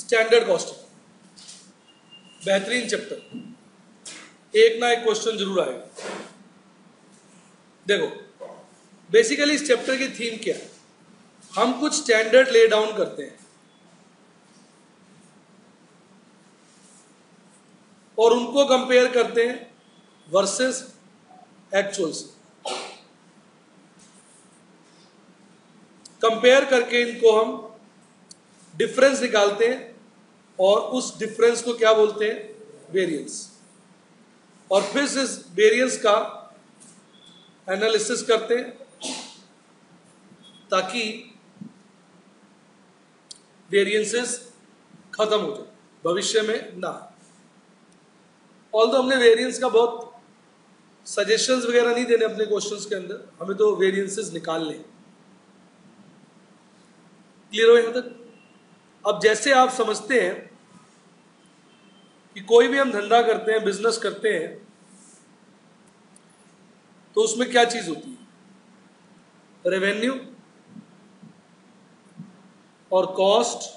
Standard costing बेहतरीन chapter, एक ना एक क्वेश्चन जरूर आएगा। देखो बेसिकली इस चैप्टर की थीम क्या है, हम कुछ स्टैंडर्ड ले डाउन करते हैं और उनको कंपेयर करते हैं वर्सेस एक्चुअल से। कंपेयर करके इनको हम डिफरेंस निकालते हैं और उस डिफरेंस को क्या बोलते हैं, वेरिएंस। और फिर इस वेरिएंस का एनालिसिस करते हैं ताकि वेरिएंसेस खत्म हो जाए, भविष्य में ना। ऑल्दो हमने वेरिएंस का बहुत सजेशंस वगैरह नहीं देने अपने क्वेश्चंस के अंदर, हमें तो वेरिएंसेस निकालने। क्लियर हो यहां तक? अब जैसे आप समझते हैं कि कोई भी हम धंधा करते हैं, बिजनेस करते हैं, तो उसमें क्या चीज होती है, रेवेन्यू और कॉस्ट,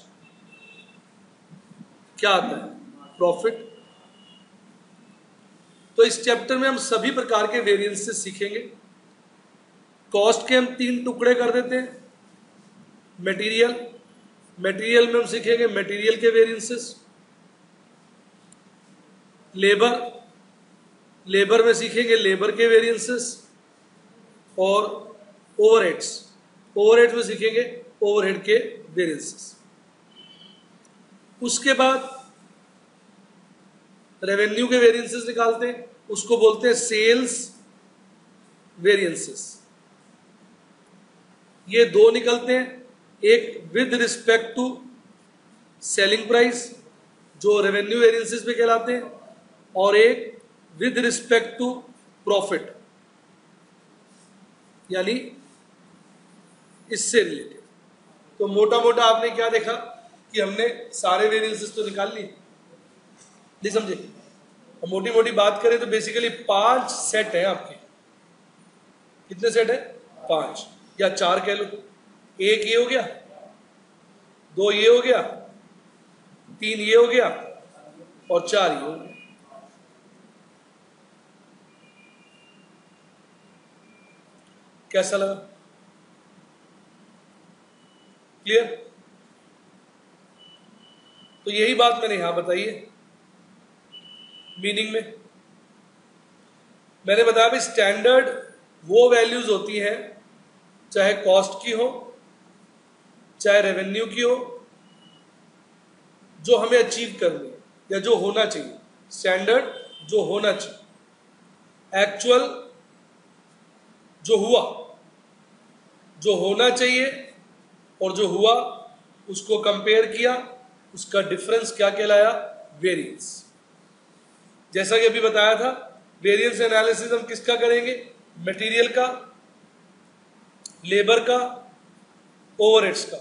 क्या आता है, प्रॉफिट। तो इस चैप्टर में हम सभी प्रकार के वेरिएंसेस सीखेंगे। कॉस्ट के हम 3 टुकड़े कर देते हैं। मटेरियल में हम सीखेंगे मटेरियल के वेरिएंसेस। लेबर में सीखेंगे लेबर के वेरिएंसेस। और ओवरहेड्स में सीखेंगे ओवरहेड के वेरिएंसेस। उसके बाद रेवेन्यू के वेरिएंसेस निकालते हैं, उसको बोलते हैं सेल्स वेरिएंसेस। ये 2 निकलते हैं, एक with respect to selling price जो रेवेन्यू वेरिएंसेस पे कहलाते हैं, और एक विद रिस्पेक्ट टू प्रॉफिट यानी इससे रिलेटेड। तो मोटा मोटा आपने क्या देखा कि हमने सारे वेरिएंसेस तो निकाल लिए, नहीं समझे? मोटी मोटी बात करें तो बेसिकली 5 सेट है आपके। कितने सेट है? 5 या 4 कह लो। एक ये हो गया, 2 ये हो गया, 3 ये हो गया और 4 ये हो गया। कैसा लगा? क्लियर? तो यही बात मैंने यहां बताई है मीनिंग में। मैंने बताया भी स्टैंडर्ड वो वैल्यूज होती हैं, चाहे कॉस्ट की हो चाहे रेवेन्यू की हो, जो हमें अचीव करनी है या जो होना चाहिए। स्टैंडर्ड जो होना चाहिए, एक्चुअल जो हुआ, जो होना चाहिए और जो हुआ उसको कंपेयर किया, उसका डिफरेंस क्या कहलाया, वेरिएंस। जैसा कि अभी बताया था, वेरिएंस एनालिसिस हम किसका करेंगे, मटेरियल का, लेबर का, ओवरहेड्स का।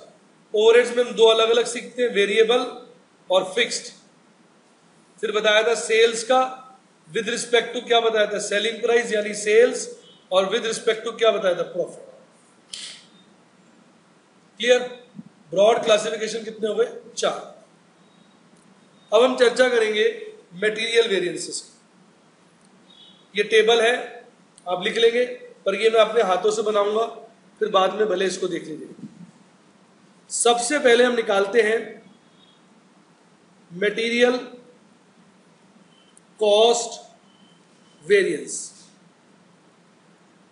ओवरहेड्स में हम 2 अलग अलग सीखते हैं, वेरिएबल और फिक्स्ड। फिर बताया था सेल्स का विद रिस्पेक्ट टू क्या बताया था, सेलिंग प्राइस यानी सेल्स, और विद रिस्पेक्ट टू क्या बताया था, प्रॉफिट। क्लियर? ब्रॉड क्लासिफिकेशन कितने हो गए, 4। अब हम चर्चा करेंगे मटेरियल वेरिएंसेस की। ये टेबल है, आप लिख लेंगे, पर ये मैं अपने हाथों से बनाऊंगा, फिर बाद में भले इसको देख लीजिए। सबसे पहले हम निकालते हैं मटेरियल कॉस्ट वेरिएंस।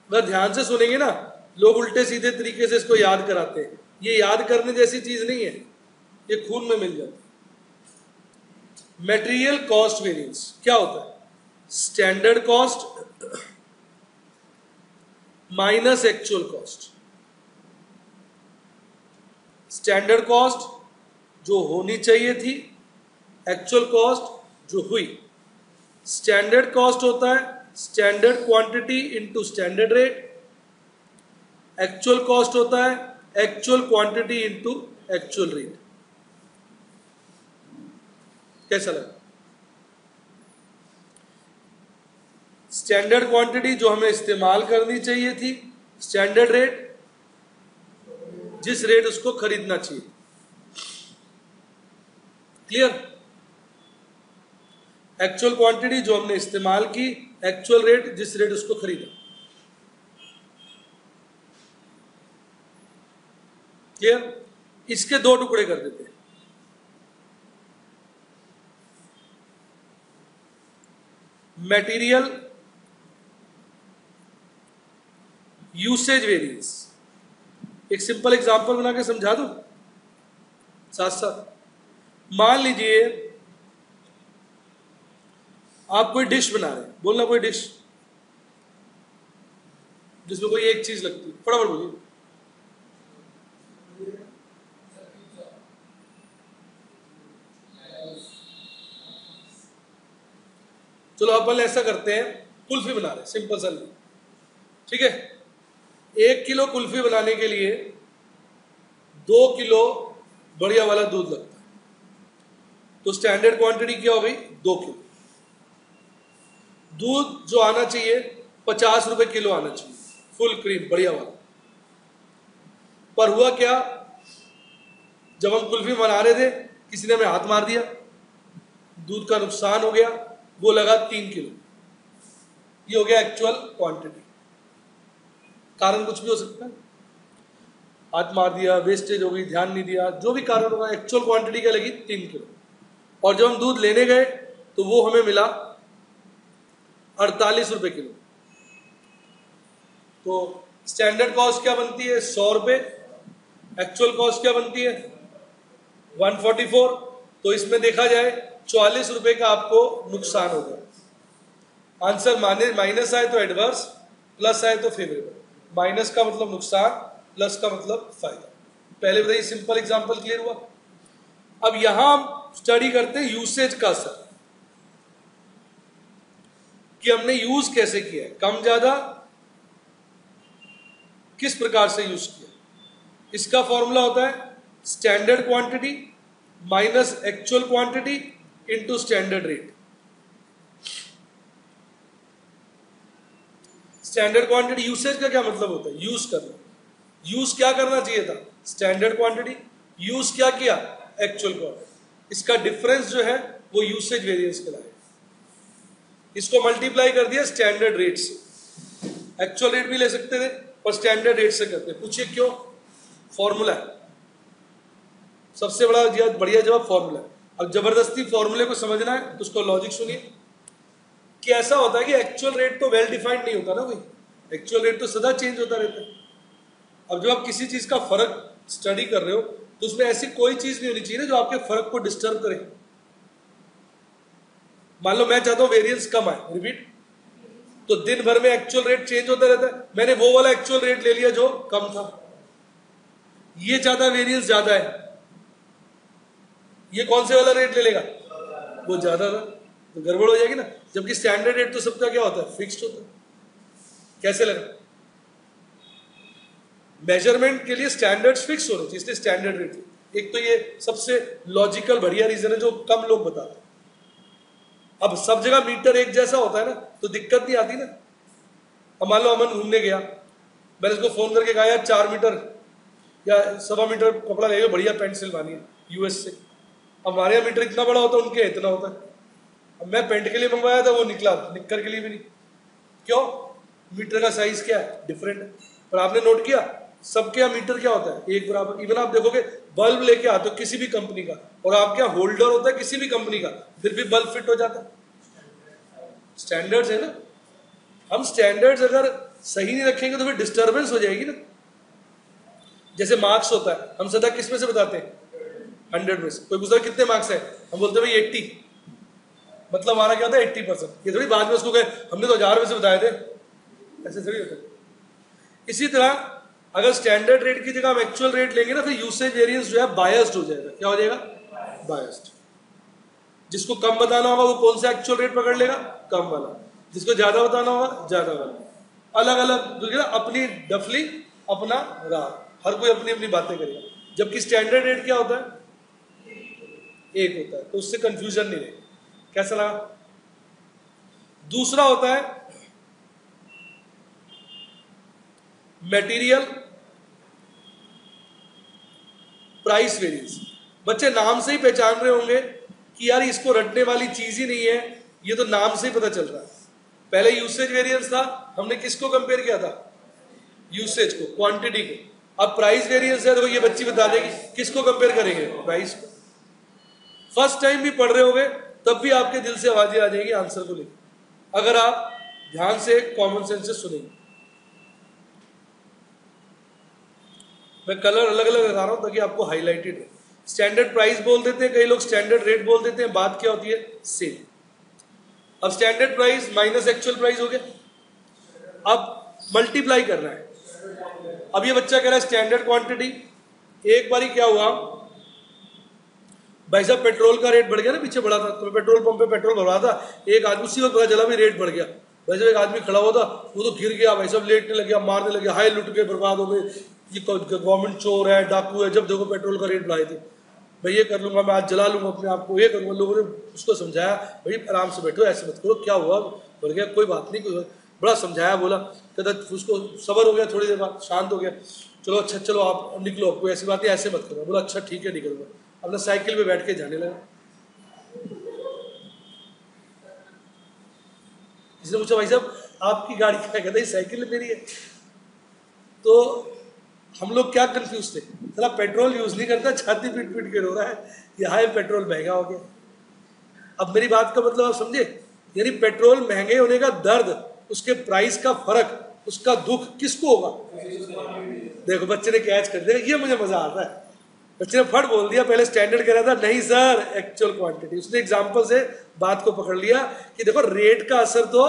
अगर ध्यान से सुनेंगे ना, लोग उल्टे सीधे तरीके से इसको याद कराते हैं। ये याद करने जैसी चीज नहीं है, ये खून में मिल जाती है। मटेरियल कॉस्ट वेरिएंस क्या होता है, standard cost minus actual cost. Standard cost जो होनी चाहिए थी, एक्चुअल कॉस्ट जो हुई। स्टैंडर्ड कॉस्ट होता है standard quantity into standard rate. Actual cost होता है actual quantity into actual rate. कैसा लगा? स्टैंडर्ड क्वांटिटी जो हमें इस्तेमाल करनी चाहिए थी, स्टैंडर्ड रेट जिस रेट उसको खरीदना चाहिए। क्लियर? एक्चुअल क्वांटिटी जो हमने इस्तेमाल की, एक्चुअल रेट जिस रेट उसको खरीदा। क्लियर? इसके दो टुकड़े कर देते हैं। Material usage variance. एक सिंपल एग्जांपल बना के समझा दूं साथ साथ। मान लीजिए आप कोई डिश बना रहे हैं, बोलना कोई डिश जिसमें कोई एक चीज लगती है, फटाफट बोलिए। चलो अपन ऐसा करते हैं, कुल्फी बना रहे हैं, सिंपल सा। ठीक है, 1 किलो कुल्फी बनाने के लिए 2 किलो बढ़िया वाला दूध लगता है, तो स्टैंडर्ड क्वांटिटी क्या हो गई? 2 किलो। दूध जो आना चाहिए 50 रुपए किलो आना चाहिए, फुल क्रीम बढ़िया वाला। पर हुआ क्या, जब हम कुल्फी बना रहे थे किसी ने हमें हाथ मार दिया, दूध का नुकसान हो गया, वो लगा 3 किलो। ये हो गया एक्चुअल क्वांटिटी। कारण कुछ भी हो सकता है, हाथ मार दिया, वेस्टेज हो गई, ध्यान नहीं दिया, जो भी कारण होगा, एक्चुअल क्वांटिटी क्या लगी? 3 किलो। और जब हम दूध लेने गए तो वो हमें मिला 48 रुपए किलो। तो स्टैंडर्ड कॉस्ट क्या बनती है? 100 रुपए। एक्चुअल कॉस्ट क्या बनती है? 144। तो इसमें देखा जाए 44 रुपए का आपको नुकसान हो गया। आंसर माइनस आए तो एडवर्स, प्लस आए तो फेवरेबल। माइनस का मतलब नुकसान, प्लस का मतलब फायदा। पहले बताइए, सिंपल एग्जांपल क्लियर हुआ? अब यहां हम स्टडी करते हैं यूसेज का असर, कि हमने यूज कैसे किया है, कम ज्यादा किस प्रकार से यूज किया। इसका फॉर्मूला होता है standard quantity minus actual quantity into standard rate. Standard quantity, usage का क्या मतलब होता है? यूज करना। यूज क्या करना चाहिए था? Standard quantity. यूज क्या किया? Actual quantity. इसका डिफरेंस जो है वो यूसेज वेरिएंस कहलाएगा। इसको मल्टीप्लाई कर दिया स्टैंडर्ड रेट से। एक्चुअल रेट भी ले सकते थे पर स्टैंडर्ड रेट से करते। पूछिए क्यों? फॉर्मूला है, सबसे बढ़िया जवाब फॉर्मूला है। अब जबरदस्ती फॉर्मूले को समझना है तो उसको लॉजिक सुनिए कि ऐसा होता है कि एक्चुअल रेट तो वेल डिफाइंड नहीं होता ना कोई, एक्चुअल रेट तो सदा चेंज होता रहता है। अब जब आप किसी चीज का फर्क स्टडी कर रहे हो तो उसमें ऐसी कोई चीज नहीं होनी चाहिए ना जो आपके फर्क को डिस्टर्ब करे। मान लो मैं चाहता हूं वेरिएंस कम आए, रिपीट, तो दिन भर में एक्चुअल रेट चेंज होता रहता है। मैंने वो वाला एक्चुअल रेट ले लिया जो कम था, ये चाहता वेरिएंस ज्यादा है, ये कौन से वाला रेट ले लेगा? वो ज्यादा था, तो गड़बड़ हो जाएगी ना। जबकि स्टैंडर्ड रेट तो सबका क्या होता है? फिक्स्ड होता है। कैसे लगा? मेजरमेंट के लिए स्टैंडर्ड्स फिक्स होने चाहिए, इसलिए स्टैंडर्ड रेट। एक तो ये सबसे लॉजिकल बढ़िया रीजन है जो कम लोग बताते हैं। अब सब जगह मीटर एक जैसा होता है ना, तो दिक्कत नहीं आती ना। अब मान लो अमन घूमने गया, मैंने उसको फोन करके कहा यार 4 मीटर या 1.25 मीटर कपड़ा ले लो, बढ़िया पेंट सिलवानी है यूएस से। अब हमारे यहाँ मीटर इतना बड़ा होता है, उनके इतना होता है। अब मैं पेंट के लिए मंगवाया था, वो निकला निक्कर के लिए भी नहीं। क्यों? मीटर का साइज क्या है? डिफरेंट है। पर आपने नोट किया सबके यहाँ मीटर क्या होता है? एक बराबर। इवन आप देखोगे बल्ब लेके आते हो किसी भी कंपनी का, और आपके यहाँ होल्डर होता है किसी भी कंपनी का, फिर भी बल्ब फिट हो जाता है। स्टैंडर्ड्स है ना। हम स्टैंडर्ड्स अगर सही नहीं रखेंगे तो फिर डिस्टर्बेंस हो जाएगी ना। जैसे मार्क्स होता है, हम सदा किस में से बताते हैं? 100 में से। कोई पूछता है कितने मार्क्स है, हम बोलते हैं भाई 80, मतलब हमारा क्या होता है? 80%। ये थोड़ी बाद में उसको कहे हमने तो 1000 में से बताए थे, ऐसे थोड़ी होता है। इसी तरह अगर स्टैंडर्ड रेट की जगह हम एक्चुअल रेट लेंगे ना, फिर यूसेज वेरिएंस जो है बायस्ड हो जाएगा। क्या हो जाएगा? बायस्ड। जिसको कम बताना होगा वो कौन सा एक्चुअल रेट पकड़ लेगा? कम वाला। जिसको ज्यादा बताना होगा ज्यादा वाला। अलग अलग अपनी डफली अपना राह, हर कोई अपनी अपनी बातें करेगा। जबकि स्टैंडर्ड रेट क्या होता है? एक होता है, तो उससे कंफ्यूजन नहीं रहेगा। कैसा लगा? दूसरा होता है मटेरियल प्राइस वेरिएंस। बच्चे नाम से ही पहचान रहे होंगे कि यार इसको रटने वाली चीज ही नहीं है, ये तो नाम से ही पता चल रहा है। पहले यूसेज वेरिएंस था, हमने किसको कंपेयर किया था? यूसेज को, क्वांटिटी को। अब प्राइस वेरिएंस है, देखो ये बच्ची बता देगी, किसको कंपेयर करेंगे? प्राइस को। फर्स्ट टाइम भी पढ़ रहे होगे तब भी आपके दिल से आवाजें आ जाएगी आंसर को लेकर, अगर आप ध्यान से कॉमन सेंस से सुनेंगे। मैं कलर अलग अलग लगा रहा हूं ताकि आपको हाईलाइटेड है। स्टैंडर्ड प्राइस बोल देते हैं कई लोग, स्टैंडर्ड रेट बोल देते हैं, बात क्या होती है? सेम। अब standard price minus actual price हो गया, अब मल्टीप्लाई करना है। अब ये बच्चा कह रहा है स्टैंडर्ड क्वांटिटी, एक बारी क्या हुआ भाई साहब, पेट्रोल का रेट बढ़ गया ना, पीछे बढ़ा था, तो पेट्रोल पंप पे पेट्रोल भरवा था, एक आदमी उसी वक्त पता चला भी रेट बढ़ गया। भाई साहब एक आदमी खड़ा हुआ था, वो तो गिर गया, भाई साहब लेटने लग गया, मारने लग गया, हाय लुट के बर्बाद हो गए, ये गवर्नमेंट चोर है, डाकू है, जब देखो पेट्रोल का रेट बढ़ाए थे। भाई ये कर लूंगा मैं, आज जला लूंगा अपने आप को, ये करूंगा। लोगों ने उसको समझाया, भाई आराम से बैठो, ऐसे मत करो, क्या हुआ, बढ़ गया, कोई बात नहीं, कोई बड़ा समझाया, बोला, कहता उसको सबर हो गया, थोड़ी देर बाद शांत हो गया, चलो अच्छा चलो आप निकलो, कोई ऐसी बात नहीं, ऐसे मत करो। बोला अच्छा ठीक है निकलूंगा, अपना साइकिल पे बैठ के जाने लगा। इसने पूछा भाई साहब आपकी गाड़ी क्या? कहता है साइकिल मेरी है। तो हम लोग क्या कंफ्यूज थे, चला पेट्रोल यूज नहीं करता, छाती पीट पीट के रो रहा है, यहाँ पेट्रोल महंगा हो गया। अब मेरी बात का मतलब आप समझे, यानी पेट्रोल महंगे होने का दर्द, उसके प्राइस का फर्क, उसका दुख किसको होगा? देखो बच्चे ने कैच कर दिया, ये मुझे मजा आता है। बच्चे ने फट बोल दिया, पहले स्टैंडर्ड कह रहा था, नहीं सर एक्चुअल क्वांटिटी। उसने एग्जांपल से बात को पकड़ लिया कि देखो रेट का असर तो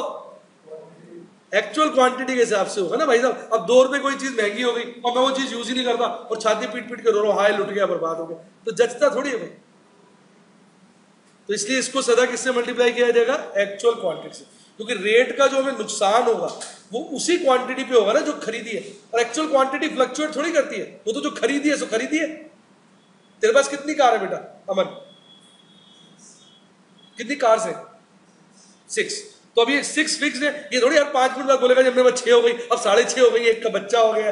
एक्चुअल क्वांटिटी के हिसाब से होगा ना भाई साहब। अब 2 रुपए कोई चीज महंगी हो गई और मैं वो चीज यूज ही नहीं करता और छाती पीट पीट के रो रहा हूं, हाय लुट गया, बर्बाद हो गया, तो जचता थोड़ी है भाई। तो इसलिए इसको सदा किससे मल्टीप्लाई किया जाएगा? एक्चुअल क्वांटिटी से, क्योंकि रेट का जो हमें नुकसान होगा वो उसी क्वांटिटी पे होगा ना जो खरीदी है, और एक्चुअल क्वांटिटी फ्लक्चुएट थोड़ी करती है, वो तो जो खरीदी है सो खरीदी है। तेरे पास कितनी कार है बेटा अमन? कितनी कार्स है? 6। तो अभी 6 फिक्स है, ये थोड़ी यार 5 मिनट बाद बोलेगा जब मेरे पास 6 हो गई, अब 6.5 हो गई, एक का बच्चा हो गया,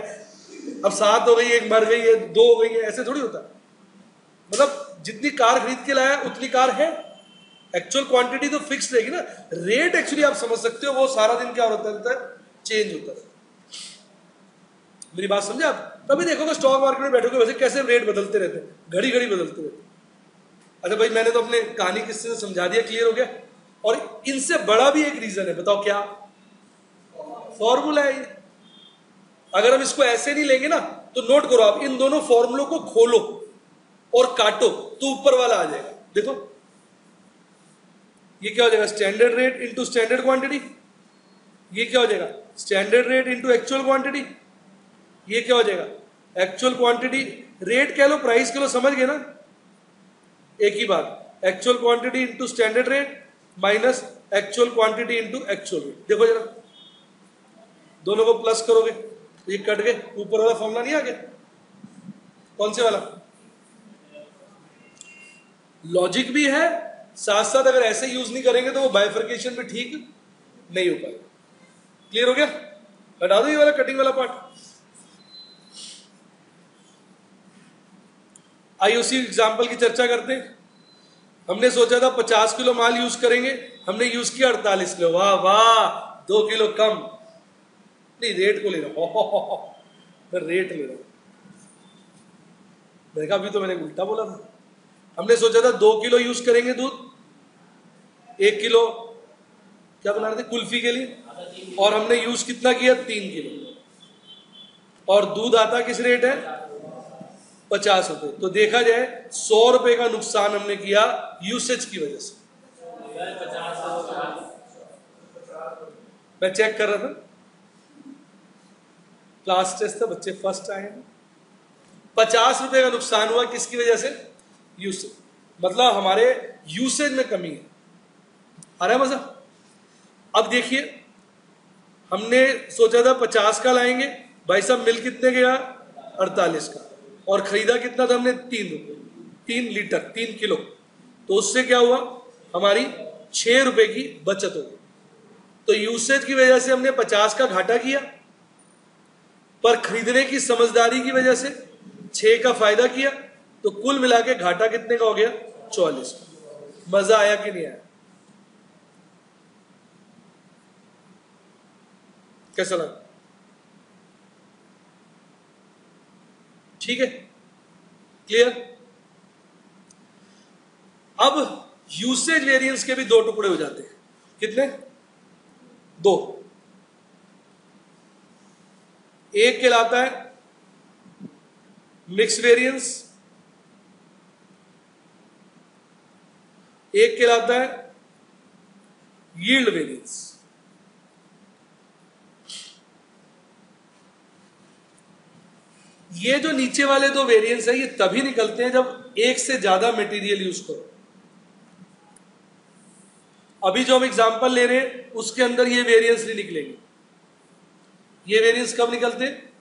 अब 7 हो गई, एक मर गई है, 2 हो गई है, ऐसे थोड़ी होता। मतलब जितनी कार खरीद के लाया उतनी कार है, एक्चुअल क्वांटिटी तो फिक्स रहेगी ना। रेट एक्चुअली आप समझ सकते हो वो सारा दिन क्या होता है, चेंज होता है। मेरी बात समझे आप? तभी देखोगे स्टॉक मार्केट में बैठोगे वैसे कैसे रेट बदलते रहते हैं, घड़ी घड़ी बदलते रहते हैं। अच्छा भाई मैंने तो अपने कहानी किससे समझा दिया, क्लियर हो गया। और इनसे बड़ा भी एक रीजन है, बताओ क्या? फॉर्मूला है ये। अगर हम इसको ऐसे नहीं लेंगे ना तो नोट करो आप, इन दोनों फॉर्मूलों को खोलो और काटो तो ऊपर वाला आ जाएगा। देखो ये क्या हो जाएगा, standard rate into standard quantity. ये क्या हो जाएगा, standard rate into actual quantity. ये क्या हो जाएगा, एक्चुअल क्वांटिटी, रेट कह लो प्राइस कह लो, समझ गए ना, एक ही बात। Actual quantity into standard rate minus actual quantity into actual rate. देखो जरा दोनों को प्लस करोगे तो ये कट गए, ऊपर वाला फॉर्मूला नहीं आ गया? कौन से वाला? लॉजिक भी है, साथ साथ अगर ऐसे यूज नहीं करेंगे तो वो बाइफर्केशन भी ठीक नहीं हो पाएगा। क्लियर हो गया? हटा दो ये वाला कटिंग वाला पार्ट। आइए उसी एग्जाम्पल की चर्चा करते हैं। हमने सोचा था 50 किलो माल यूज करेंगे, हमने यूज किया 48 किलो। वाह वाह, 2 किलो कम। नहीं रेट को ले रहा हूं, मैं रेट ले रहा हूं। देखा अभी तो मैंने उल्टा बोला था। हमने सोचा था 2 किलो यूज करेंगे दूध, 1 किलो क्या बना रहे थे कुल्फी के लिए, और हमने यूज कितना किया 3 किलो, और दूध आता किस रेट है 50 रुपए। तो देखा जाए 100 रुपए का नुकसान हमने किया यूसेज की वजह से। मैं चेक कर रहा था, क्लास टेस्ट था, बच्चे फर्स्ट आए हैं। 50 रुपए का नुकसान हुआ किसकी वजह से? यूसेज। मतलब हमारे यूसेज में कमी है। आ रहा है मजा? अब देखिए हमने सोचा था 50 का लाएंगे, भाई साहब मिल कितने गया 48 का, और खरीदा कितना था हमने 3 रुपए, 3 लीटर 3 किलो। तो उससे क्या हुआ, हमारी 6 रुपए की बचत हो गई। तो यूसेज की वजह से हमने 50 का घाटा किया, पर खरीदने की समझदारी की वजह से 6 का फायदा किया। तो कुल मिला के घाटा कितने का हो गया 44 का। मजा आया कि नहीं आया? कैसा लगा? ठीक है, क्लियर? अब यूसेज वेरिएंस के भी दो टुकड़े हो जाते हैं। कितने? दो। एक कहलाता है मिक्स वेरिएंस, एक कहलाता है यील्ड वेरिएंस। ये जो नीचे वाले दो वेरिएंस है ये तभी निकलते हैं जब एक से ज्यादा मटेरियल यूज करो। अभी जो हम एग्जांपल ले रहे हैं उसके अंदर ये वेरिएंस नहीं निकलेंगे। ये वेरिएंस कब निकलते हैं?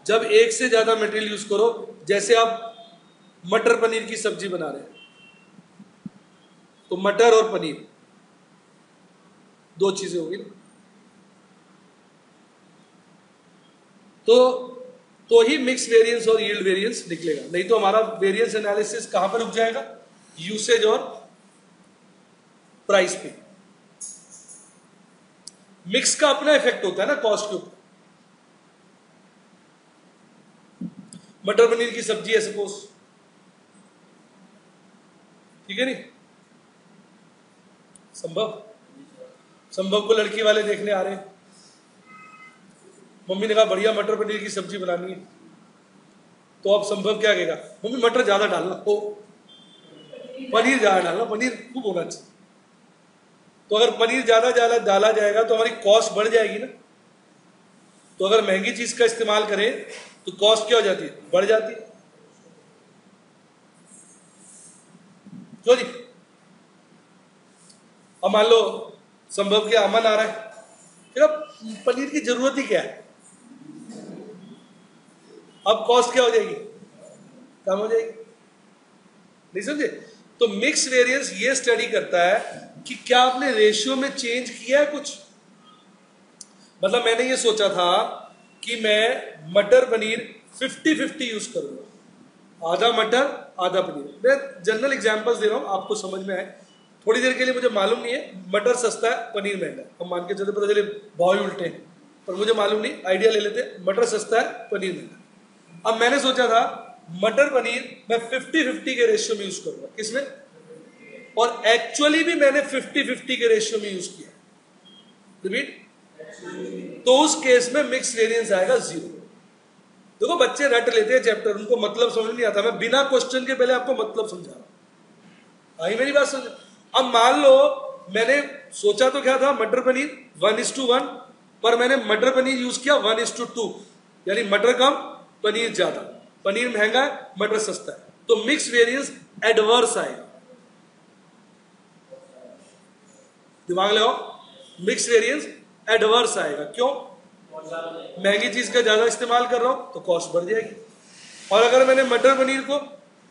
जब एक से ज्यादा मटेरियल यूज करो। जैसे आप मटर पनीर की सब्जी बना रहे हैं तो मटर और पनीर दो चीजें होगी ना, तो ही मिक्स वेरिएंस और यील्ड वेरिएंस निकलेगा। नहीं तो हमारा वेरिएंस एनालिसिस कहां पर रुक जाएगा? यूसेज और प्राइस पे। मिक्स का अपना इफेक्ट होता है ना कॉस्ट के ऊपर। मटर पनीर की सब्जी है सपोज, ठीक है नहीं? संभव को लड़की वाले देखने आ रहे हैं। मम्मी ने कहा बढ़िया मटर पनीर की सब्जी बनानी है, तो अब संभव क्या कहेगा? मम्मी मटर ज्यादा डालना, ओ पनीर ज्यादा डालना, पनीर खूब होना चाहिए। तो अगर पनीर ज्यादा ज्यादा डाला जाएगा तो हमारी कॉस्ट बढ़ जाएगी ना। तो अगर महंगी चीज का इस्तेमाल करें तो कॉस्ट क्या हो जाती है? बढ़ जाती है। क्यों जी? अब मान लो संभव के अमन आ रहा है, फिर अब पनीर की जरूरत ही क्या है? अब कॉस्ट क्या हो जाएगी? कम हो जाएगी। नहीं समझे? तो मिक्स वेरिएंस ये स्टडी करता है कि क्या आपने रेशियो में चेंज किया है कुछ। मतलब मैंने ये सोचा था कि मैं मटर पनीर 50-50 यूज करूंगा, आधा मटर आधा पनीर। मैं जनरल एग्जांपल्स दे रहा हूं आपको समझ में आए। थोड़ी देर के लिए मुझे मालूम नहीं है मटर सस्ता है पनीर महंगा है, हम मान के चलते, पता चले भाव ही उल्टे हैं, पर मुझे मालूम नहीं, आइडिया ले लेते, मटर सस्ता है पनीर महंगा। अब मैंने सोचा था मटर पनीर मैं 50-50 के रेशियो में यूज करूंगा। किसमें? और एक्चुअली भी मैंने 50-50 के रेशियो में यूज किया। रिपीट। तो उस केस में मिक्स वेरिएंस आएगा 0। देखो बच्चे रट लेते हैं चैप्टर, उनको मतलब समझ नहीं आता। मैं बिना क्वेश्चन के पहले आपको मतलब समझा रहा हूं। आई मेरी बात समझ? अब मान लो मैंने सोचा तो क्या था, मटर पनीर 1:1, पर मैंने मटर पनीर यूज किया 1:2, यानी मटर कम पनीर ज्यादा। पनीर महंगा है, मटर सस्ता है, तो मिक्स वेरिएंस एडवर्स आएगा। दिमाग लगाओ, मिक्स वेरिएंस एडवर्स आएगा। क्यों? महंगी चीज का ज्यादा इस्तेमाल कर रहा हूं तो कॉस्ट बढ़ जाएगी। और अगर मैंने मटर पनीर को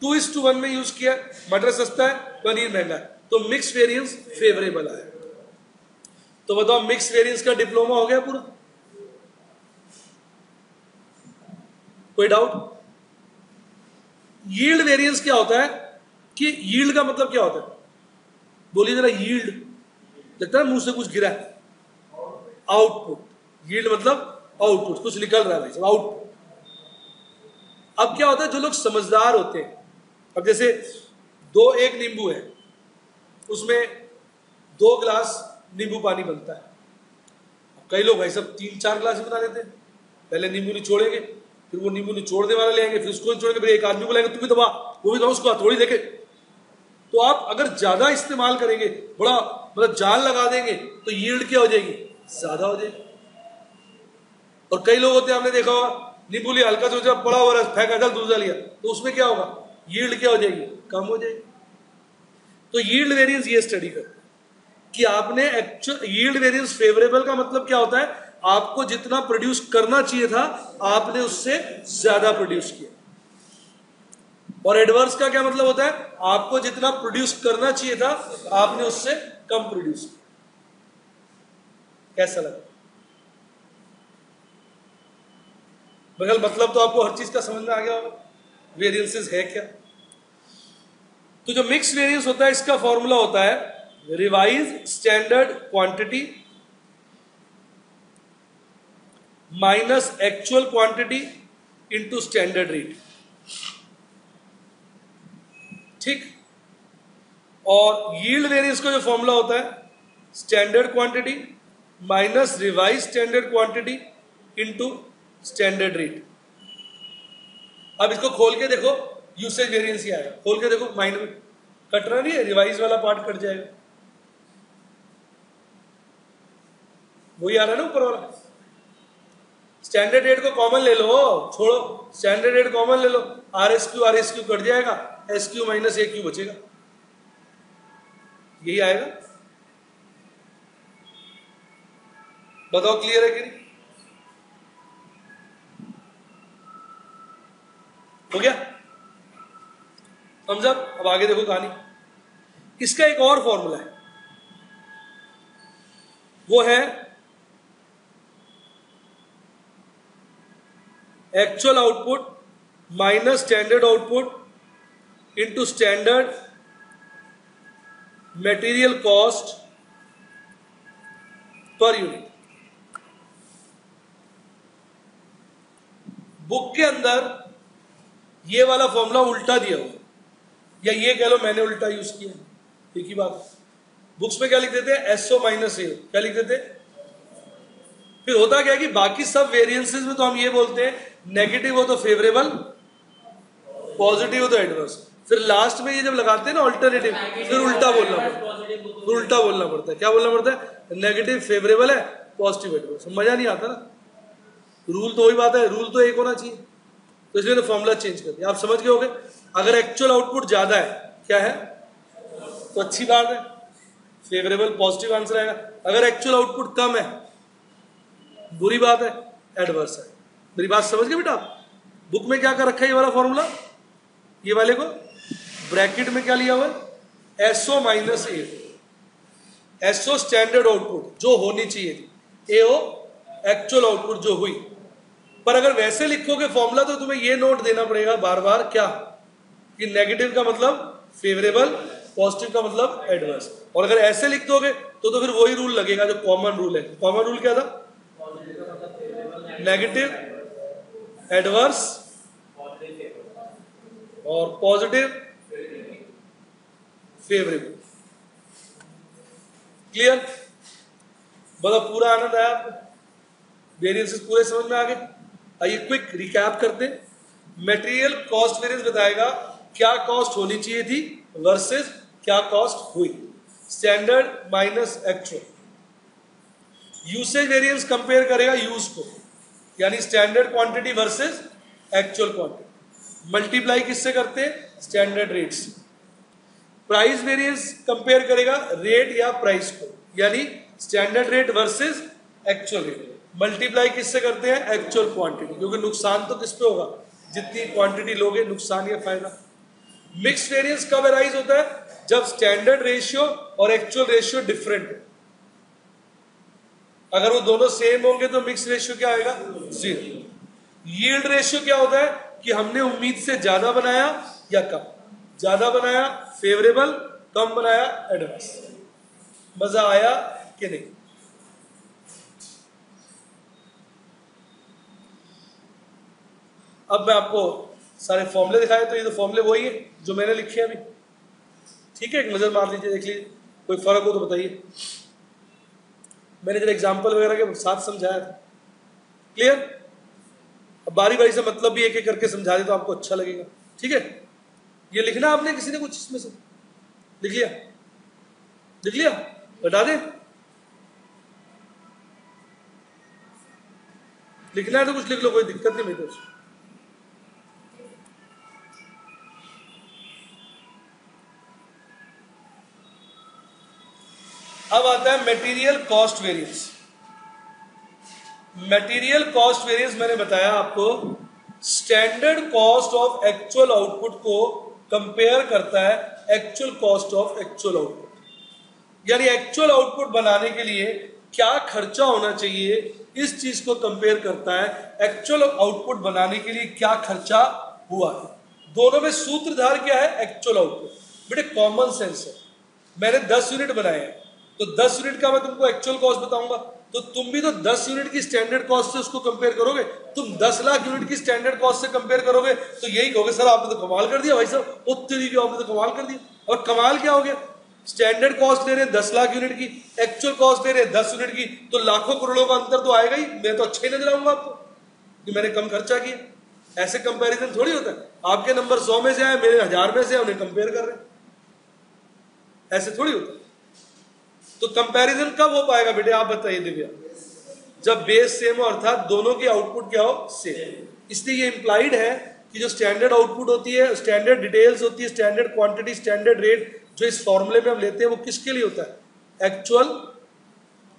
2:1 में यूज किया, मटर सस्ता है पनीर महंगा है, तो मिक्स वेरिएंस फेवरेबल आएगा। तो बताओ मिक्स वेरिएंस का डिप्लोमा हो गया पूरा? कोई डाउट? यील्ड वेरिएंस क्या होता है? कि यील्ड का मतलब क्या होता है? बोलिए जरा। यील्ड लगता है मुंह से कुछ गिरा है। आउटपुट। यील्ड मतलब आउटपुट, कुछ निकल रहा है भाई, आउटपुट। अब क्या होता है, जो लोग समझदार होते हैं, अब जैसे एक नींबू है, उसमें 2 गिलास नींबू पानी बनता है। कई लोग भाई सब 3-4 गिलास बना लेते हैं। पहले नींबू निचोड़ेंगे, फिर वो नींबू निचोड़ने वाला ले आएंगे, फिर उसको निचोड़ेंगे, फिर एक आदमी को लाएंगे, तू भी दबा, वो भी दबा, उसको थोड़ी देखे। तो आप अगर ज्यादा इस्तेमाल करेंगे, बड़ा मतलब जाल लगा देंगे, तो यील्ड क्या हो जाएगी? ज्यादा हो जाएगी। और कई लोग होते हैं, आपने देखा होगा, नींबू लिया, हल्का सोचा पड़ा हुआ फेंका, चल दूसरा लिया, तो उसमें क्या होगा? यील्ड क्या हो जाएगी? कम हो जाएगी। तो यील्ड वेरिएंस ये स्टडी करता है कि आपने एक्चुअल यील्ड वेरिएंस फेवरेबल का मतलब क्या होता है? आपको जितना प्रोड्यूस करना चाहिए था आपने उससे ज्यादा प्रोड्यूस किया। और एडवर्स का क्या मतलब होता है? आपको जितना प्रोड्यूस करना चाहिए था आपने उससे कम प्रोड्यूस किया। कैसा लगा? बगल मतलब तो आपको हर चीज का समझ में आ गया होगा। वेरिएंसेस है क्या? तो जो मिक्स वेरिएंस होता है इसका फॉर्मूला होता है revise standard quantity minus actual quantity into standard rate, ठीक। और यील्ड वेरिएंस का जो फॉर्मूला होता है standard quantity minus revise standard quantity into standard rate. अब इसको खोल के देखो, यूसेज वेरिएंस ही आएगा। खोल के देखो, माइंड में कटना नहीं है, रिवाइज वाला पार्ट कट जाएगा, वही आ रहा है ना ऊपर वाला। स्टैंडर्ड रेट को कॉमन ले लो, छोड़ो, स्टैंडर्ड रेट कॉमन ले लो, आर एस क्यू कट जाएगा, एस क्यू माइनस ए क्यू बचेगा, यही आएगा। बताओ क्लियर है कि नहीं? हो गया समझा? अब आगे देखो कहानी। इसका एक और फॉर्मूला है, वो है actual output minus standard output into standard material cost per unit. Book के अंदर ये वाला फॉर्मूला उल्टा दिया हुआ, या ये कह लो मैंने उल्टा यूज किया, एक ही बात। बुक्स में क्या लिख देते हैं, एसओ माइनस ए, क्या लिख देते हैं। फिर होता क्या है कि बाकी सब वेरिएंसेस में तो हम ये बोलते हैं नेगेटिव हो तो फेवरेबल, पॉजिटिव हो तो एडवर्स। फिर लास्ट में ये जब लगाते हैं ना ऑल्टरनेटिव, फिर उल्टा बोलना पड़ता है, फिर उल्टा बोलना पड़ता है। क्या बोलना पड़ता है, नेगेटिव फेवरेबल है, पॉजिटिव एडवर्स। मजा नहीं आता ना, रूल तो वही बात है, रूल तो एक होना चाहिए, तो इसलिए फॉर्मूला चेंज कर दिया। आप समझ गए होंगे। अगर एक्चुअल आउटपुट ज्यादा है, क्या है, तो अच्छी बात है, फेवरेबल पॉजिटिव आंसर आएगा। अगर एक्चुअल आउटपुट कम है, बुरी बात है, एडवर्स है। मेरी बात समझ गए बेटा? बुक में क्या कर रखा है ये वाला फॉर्मूला, ये वाले को ब्रैकेट में क्या लिया हुआ है, एसओ माइनस ए। एसओ स्टैंडर्ड आउटपुट जो होनी चाहिए थी, एओ एक्चुअल आउटपुट जो हुई। पर अगर वैसे लिखोगे फॉर्मूला तो तुम्हें ये नोट देना पड़ेगा बार बार, क्या, कि नेगेटिव का मतलब फेवरेबल, पॉजिटिव का मतलब एडवर्स। और अगर ऐसे लिख दोगे तो फिर वही रूल लगेगा जो कॉमन रूल है। कॉमन रूल क्या था, नेगेटिव, एडवर्स और पॉजिटिव, फेवरेबल। क्लियर? बोलो, पूरा आनंद आया आपको? वेरिएंसेस पूरे समझ में आ गए? आइए क्विक रिकैप करते हैं। मटेरियल कॉस्ट वेरिएंस बताएगा क्या कॉस्ट होनी चाहिए थी वर्सेस क्या कॉस्ट हुई, standard minus actual. Usage variance compare करेगा यूज को, यानी standard quantity versus actual quantity. Multiply किससे करते हैं, स्टैंडर्ड रेट से। प्राइस वेरिएंस कंपेयर करेगा रेट या प्राइस को, यानी standard rate versus actual rate. Multiply किससे करते हैं, एक्चुअल क्वांटिटी, क्योंकि नुकसान तो किस पे होगा, जितनी क्वांटिटी लोगे, नुकसान या फायदा। मिक्स वेरिएंस कब अराइज होता है, जब स्टैंडर्ड रेशियो और एक्चुअल रेशियो डिफरेंट है। अगर वो दोनों सेम होंगे तो मिक्स रेशियो क्या आएगा, 0। यील्ड रेशियो क्या होता है कि हमने उम्मीद से ज्यादा बनाया या कम, ज्यादा बनाया फेवरेबल, कम बनाया एडवर्स। मजा आया कि नहीं? अब मैं आपको सारे फॉर्मूले दिखाए, तो ये तो फॉर्मूले वही है जो मैंने लिखे अभी, ठीक है। एक नजर मार लीजिए, देख लीजिए, कोई फर्क हो तो बताइए। मैंने जब एग्जाम्पल वगैरह के साथ समझाया था, क्लियर? अब बारी बारी से मतलब भी एक एक करके समझा दे तो आपको अच्छा लगेगा, ठीक है। ये लिखना आपने, किसी ने कुछ इसमें से लिख लिया, लिख लिया, बता दे। लिखना है तो कुछ लिख लो, कोई दिक्कत नहीं मेरे को। अब आता है material cost variance. Material cost variance मैंने बताया आपको, standard cost of actual output को कंपेयर करता है actual cost of actual output. यानी एक्चुअल आउटपुट बनाने के लिए क्या खर्चा होना चाहिए, इस चीज को कंपेयर करता है एक्चुअल आउटपुट बनाने के लिए क्या खर्चा हुआ है। दोनों में सूत्रधार क्या है, एक्चुअल आउटपुट। बेटे कॉमन सेंस है, मैंने 10 यूनिट बनाए हैं तो 10 यूनिट का मैं तुमको एक्चुअल कॉस्ट बताऊंगा, तो तुम भी तो 10 यूनिट की स्टैंडर्ड कॉस्ट से उसको कंपेयर करोगे। तुम 10 लाख यूनिट की स्टैंडर्ड कॉस्ट से कंपेयर करोगे तो यही कहोगे सर आपने तो कमाल कर दिया भाई साहब, उत्तरी की आपने तो कमाल कर दिया। और कमाल क्या हो गया, स्टैंडर्ड कॉस्ट ले रहे हैं 10 लाख यूनिट की, एक्चुअल कॉस्ट ले रहे हैं 10 यूनिट की, तो लाखों करोड़ों का अंतर तो आएगा ही। मैं तो अच्छा ही नजर आऊंगा आपको कि मैंने कम खर्चा किया। ऐसे कंपैरिजन थोड़ी होता है, आपके नंबर 100 में से आए मेरे 1000 में से, उन्हें कंपेयर कर रहे हैं, ऐसे थोड़ी होता है। तो कंपैरिजन कब हो पाएगा बेटे आप बताइए दिव्या, जब बेस सेम हो, अर्थात दोनों की आउटपुट क्या हो, सेम। इसलिए ये इंप्लाइड है कि जो स्टैंडर्ड आउटपुट होती है, स्टैंडर्ड डिटेल्स होती है, स्टैंडर्ड क्वांटिटी, स्टैंडर्ड रेट जो इस फॉर्मूले में हम लेते हैं वो किसके लिए होता है, एक्चुअल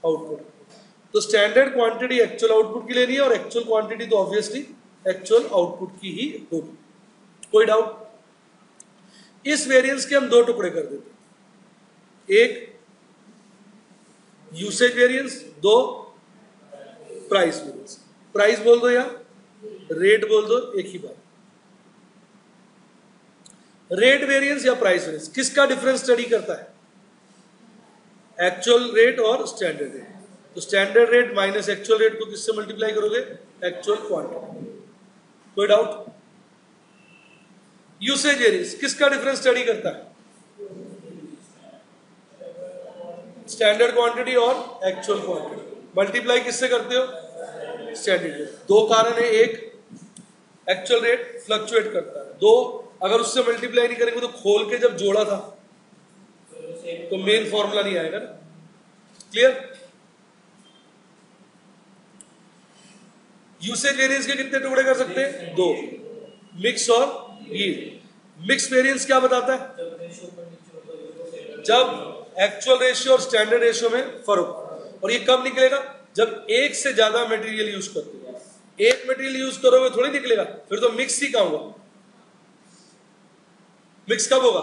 आउटपुट। तो स्टैंडर्ड क्वांटिटी एक्चुअल आउटपुट की लेनी है और एक्चुअल क्वांटिटी तो ऑब्वियसली एक्चुअल आउटपुट की ही होगी। कोई डाउट? इस वेरिएंस के हम दो टुकड़े कर देते हैं, एक यूसेज वेरिएंस, दो प्राइस वेरिएंस। प्राइस बोल दो या रेट बोल दो, एक ही बात। रेट वेरिएंस या प्राइस वेरिएंस किसका डिफरेंस स्टडी करता है, एक्चुअल रेट और स्टैंडर्ड रेट। तो standard rate minus actual rate को किससे मल्टीप्लाई करोगे, एक्चुअल क्वांटिटी। कोई डाउट? यूसेज वेरिएंस किसका डिफरेंस स्टडी करता है, स्टैंडर्ड क्वांटिटी और एक्चुअल क्वांटिटी। मल्टीप्लाई किससे करते हो, स्टैंडर्ड रेट। दो कारण है, एक एक्चुअल रेट फ्लक्चुएट करता है, दो अगर उससे मल्टीप्लाई नहीं करेंगे तो खोल के जब जोड़ा था तो मेन फॉर्मूला नहीं आएगा ना। क्लियर? यूसेज वेरिएंस के कितने टुकड़े कर सकते हैं, दो, मिक्स और यील्ड। मिक्स वेरिएंस क्या बताता है, जब एक्चुअल रेशियो और स्टैंडर्ड रेशियो में फर्क। और ये कब निकलेगा, जब एक से ज्यादा मटेरियल यूज करते हो। एक मटेरियल यूज करोगे थोड़ी निकलेगा, फिर तो मिक्स ही कहाँ होगा। मिक्स कब होगा,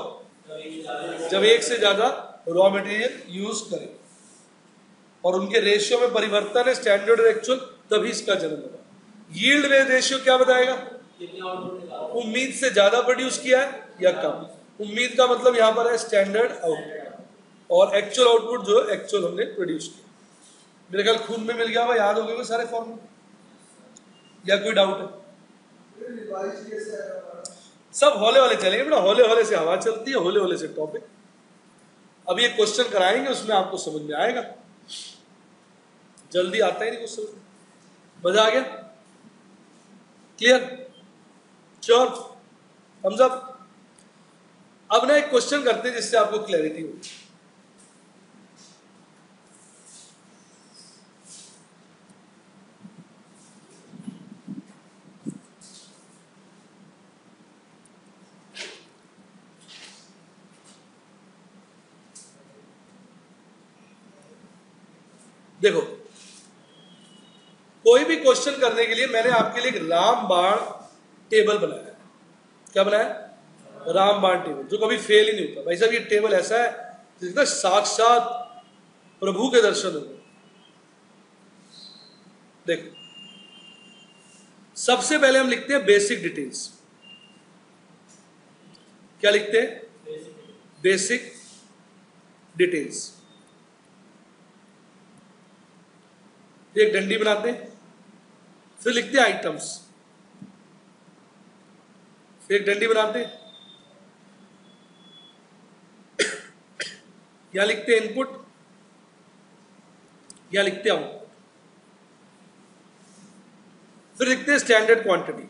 जब एक से ज्यादा रॉ मटेरियल यूज करें और उनके रेशियो में परिवर्तन है, स्टैंडर्ड और एक्चुअल, तभी इसका जन्म होगा। यील्ड में रेशियो क्या बताएगा, उम्मीद से ज्यादा प्रोड्यूस किया है या कम। उम्मीद का मतलब यहां पर है स्टैंडर्ड आउटपुट, और एक्चुअल आउटपुट जो एक्चुअल हमने प्रोड्यूस किया। मेरे ख्याल खून में मिल गया होगा, याद हो गए सारे फॉर्मूले, या कोई डाउट है? सब हौले हौले चलेंगे बेटा, हौले हौले से हवा चलती है, हौले हौले से टॉपिक। अब ये क्वेश्चन कराएंगे उसमें आपको समझ में आएगा, जल्दी आता ही नहीं कुछ समझ में। मजा आ गया? क्लियर? श्योर? Thumbs up. अब ना एक क्वेश्चन करते हैं जिससे आपको क्लैरिटी हो। देखो, कोई भी क्वेश्चन करने के लिए मैंने आपके लिए एक रामबाण टेबल बनाया है। क्या बनाया? रामबाण टेबल, जो कभी फेल ही नहीं होता। भाई साहब ये टेबल ऐसा है जिसमें साक्षात प्रभु के दर्शन होंगे। देखो, सबसे पहले हम लिखते हैं बेसिक डिटेल्स। क्या लिखते हैं? Basic details. एक डंडी बनाते हैं, फिर लिखते हैं आइटम्स, फिर एक डंडी बनाते हैं, या लिखते हैं इनपुट, या लिखते हैं आउटपुट, फिर लिखते हैं standard quantity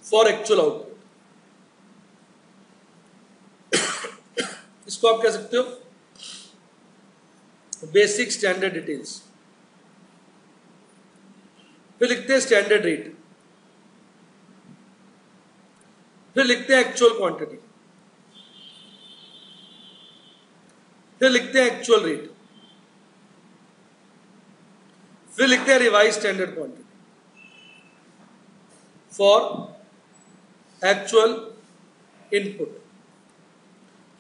for actual output. इसको आप कह सकते हो बेसिक स्टैंडर्ड डिटेल्स। फिर लिखते हैं स्टैंडर्ड रेट, फिर लिखते हैं एक्चुअल क्वांटिटी, फिर लिखते हैं एक्चुअल रेट, फिर लिखते हैं revise standard quantity for actual input.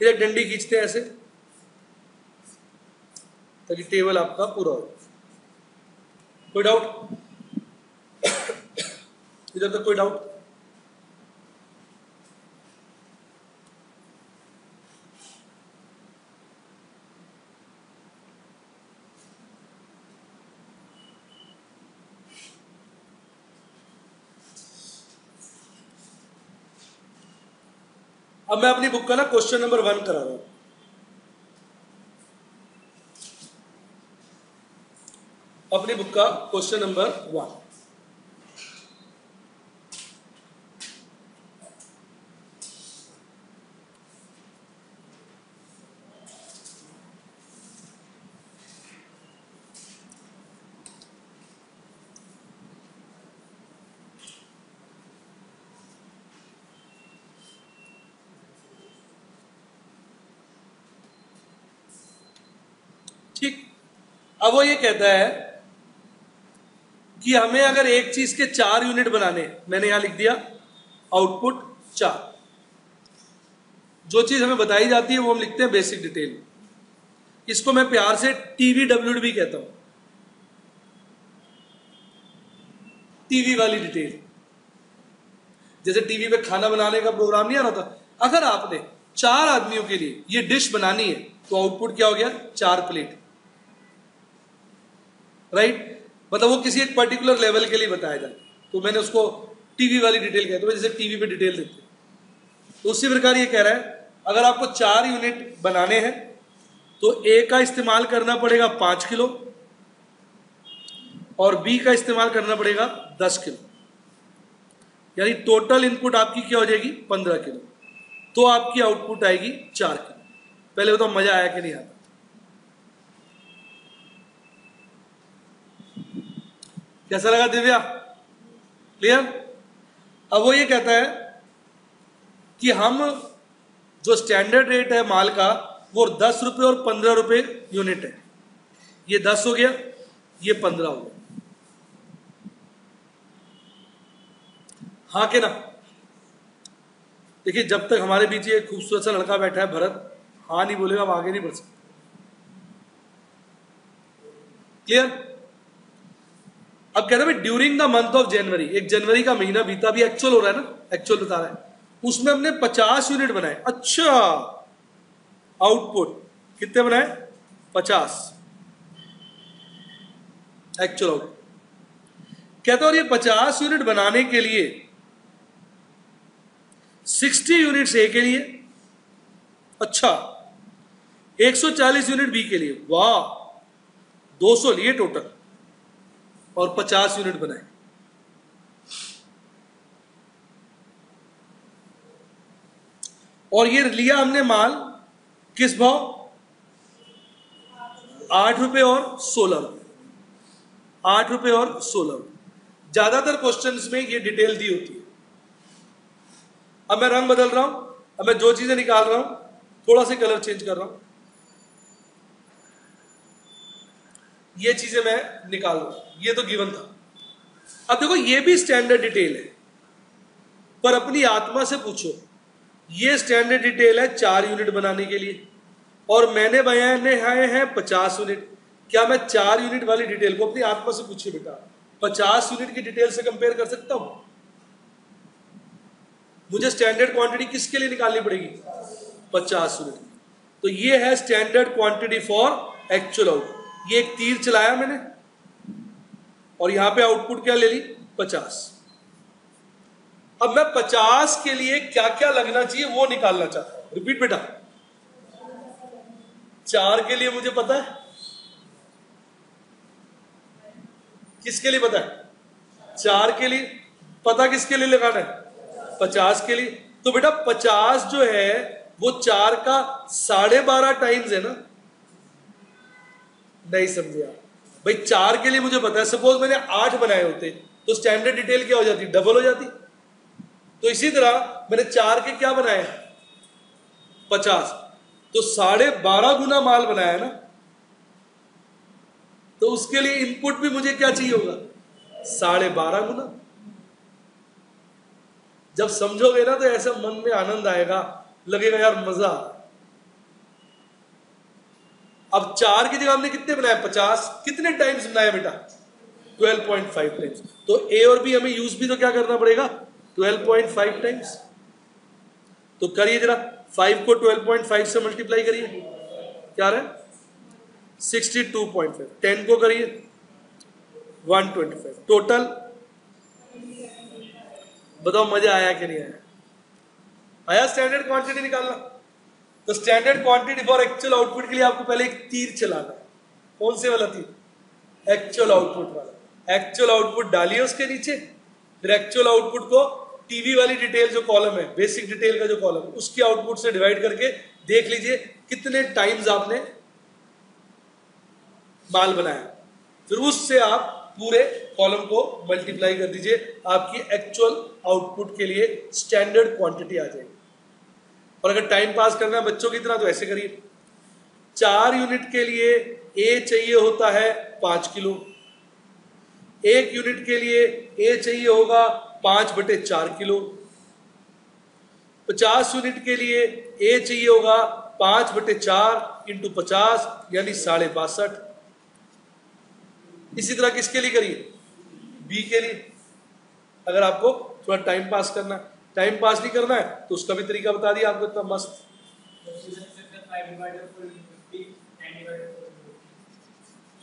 फिर एक डंडी खींचते हैं ऐसे ताकि टेबल आपका पूरा हो। कोई डाउट? इधर तक कोई डाउट? अब मैं अपनी बुक का ना क्वेश्चन नंबर 1 करा रहा हूं। अपनी बुक का क्वेश्चन नंबर 1। ठीक, अब वो ये कहता है कि हमें अगर एक चीज के 4 यूनिट बनाने, मैंने यहां लिख दिया आउटपुट 4। जो चीज हमें बताई जाती है वो हम लिखते हैं बेसिक डिटेल। इसको मैं प्यार से TVWD भी कहता हूं, टीवी वाली डिटेल। जैसे टीवी पे खाना बनाने का प्रोग्राम नहीं आ रहा था, अगर आपने 4 आदमियों के लिए ये डिश बनानी है तो आउटपुट क्या हो गया, 4 प्लेट। राइट, मतलब वो किसी एक पर्टिकुलर लेवल के लिए बताया जाए, तो मैंने उसको टीवी वाली डिटेल कहता हूं, जैसे टीवी पे डिटेल देते हैं। तो उसी प्रकार ये कह रहा है अगर आपको 4 यूनिट बनाने हैं तो ए का इस्तेमाल करना पड़ेगा 5 किलो और बी का इस्तेमाल करना पड़ेगा 10 किलो, यानी टोटल इनपुट आपकी क्या हो जाएगी 15 किलो। तो आपकी आउटपुट आएगी 4 किलो। पहले बताओ मजा आया कि नहीं आता? कैसा लगा दिव्या? क्लियर? अब वो ये कहता है कि हम जो स्टैंडर्ड रेट है माल का वो 10 रुपए और 15 रुपए यूनिट है। ये 10 हो गया, ये 15 हो गया। हाँ के ना? देखिए जब तक हमारे बीच एक खूबसूरत सा लड़का बैठा है भरत, हाँ नहीं बोलेगा हम आगे नहीं बढ़ सकते। क्लियर? अब कहते हैं during the month of January, एक जनवरी का महीना बीता, भी एक्चुअल हो रहा है ना, एक्चुअल बता रहा है, उसमें हमने 50 यूनिट बनाए। अच्छा, आउटपुट कितने बनाए? 50 एक्चुअल आउटपुट। कहते और ये 50 यूनिट बनाने के लिए 60 यूनिट्स ए के लिए, अच्छा 140 यूनिट बी के लिए, वाह 200 लिए टोटल और 50 यूनिट बनाए। और ये लिया हमने माल किस भाव? 8 रुपए और 16 रुपए, 8 रुपए और 16 रुपए। ज्यादातर क्वेश्चंस में ये डिटेल दी होती है। अब मैं रंग बदल रहा हूं, अब मैं जो चीजें निकाल रहा हूं थोड़ा सा कलर चेंज कर रहा हूं, ये चीजें मैं निकाल रहा हूं, ये तो गिवन था। अब देखो ये भी स्टैंडर्ड डिटेल है, पर अपनी आत्मा से पूछो, ये स्टैंडर्ड डिटेल है 4 यूनिट बनाने के लिए और मैंने बनाए हैं 50 यूनिट। क्या मैं 4 यूनिट वाली डिटेल को, अपनी आत्मा से पूछिए बेटा, 50 यूनिट की डिटेल से कंपेयर कर सकता हूं? मुझे स्टैंडर्ड क्वांटिटी किसके लिए निकालनी पड़ेगी? 50 यूनिट। तो ये है standard quantity for actual output. ये एक तीर चलाया मैंने और यहां पे आउटपुट क्या ले ली? 50। अब मैं 50 के लिए क्या क्या लगना चाहिए वो निकालना चाहता हूं। रिपीट बेटा। 4 के लिए मुझे पता है, किसके लिए पता है? 4 के लिए पता, किसके लिए लगाना है? 50 के लिए। तो बेटा 50 जो है वो 4 का 12.5 टाइम्स है ना? नहीं समझे आप भाई? 4 के लिए मुझे पता है, सपोज मैंने 8 बनाए होते तो स्टैंडर्ड डिटेल क्या हो जाती? डबल हो जाती। तो इसी तरह मैंने 4 के क्या बनाए? 50, तो 12.5 गुना माल बनाया ना, तो उसके लिए इनपुट भी मुझे क्या चाहिए होगा? 12.5 गुना। जब समझोगे ना तो ऐसा मन में आनंद आएगा, लगेगा यार मजा। अब 4 की जगह हमने कितने बनाए? 50। कितने टाइम्स बनाया बेटा? 12.5 टाइम्स। तो ए और बी हमें यूज भी तो क्या करना पड़ेगा? 12.5 टाइम्स। तो करिए जरा, 5 को 12.5 से मल्टीप्लाई करिए, क्या रहा? 62.5। 10 को करिए 125। टोटल बताओ मजा आया कि नहीं आया? आया स्टैंडर्ड क्वांटिटी निकालना। तो standard quantity for actual output के लिए आपको पहले एक तीर चलाना है। कौन से वाला तीर? एक्चुअल आउटपुट वाला। एक्चुअल आउटपुट डालिए उसके नीचे, फिर एक्चुअल आउटपुट को टीवी वाली डिटेल जो कॉलम है, बेसिक डिटेल का जो कॉलम है, उसके आउटपुट से डिवाइड करके देख लीजिए कितने टाइम्स आपने माल बनाया। फिर उससे आप पूरे कॉलम को मल्टीप्लाई कर दीजिए, आपकी एक्चुअल आउटपुट के लिए स्टैंडर्ड क्वांटिटी आ जाएगी। और अगर टाइम पास करना है बच्चों की तरह तो ऐसे करिए, 4 यूनिट के लिए ए चाहिए होता है 5 किलो, 1 यूनिट के लिए ए चाहिए होगा 5/4 किलो, 50 यूनिट के लिए ए चाहिए होगा 5/4 × 50 यानी 62.5। इसी तरह किसके लिए करिए? बी के लिए। अगर आपको थोड़ा टाइम पास करना है, टाइम पास नहीं करना है तो उसका भी तरीका बता दिया आपको, इतना मस्त।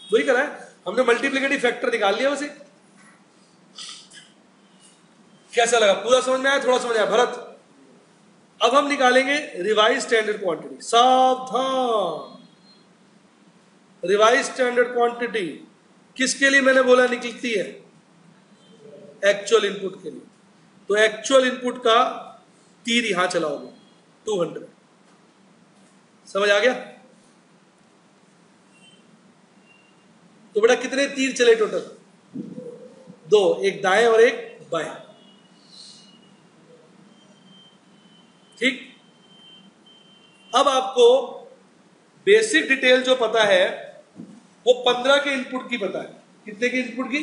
वही करा है हमने, मल्टीप्लिकेटिव फैक्टर निकाल लिया वैसे। कैसा लगा? पूरा समझ में आया? थोड़ा समझ आया भरत? अब हम निकालेंगे रिवाइज स्टैंडर्ड क्वांटिटी। सावधान, रिवाइज स्टैंडर्ड क्वांटिटी किसके लिए मैंने बोला निकलती है? एक्चुअल इनपुट के लिए। तो एक्चुअल इनपुट का तीर यहां चलाओगे 200। समझ आ गया? तो बेटा कितने तीर चले टोटल? 2, एक दाएं और एक बाएं। ठीक। अब आपको बेसिक डिटेल जो पता है वो 15 के इनपुट की पता है। कितने के इनपुट की?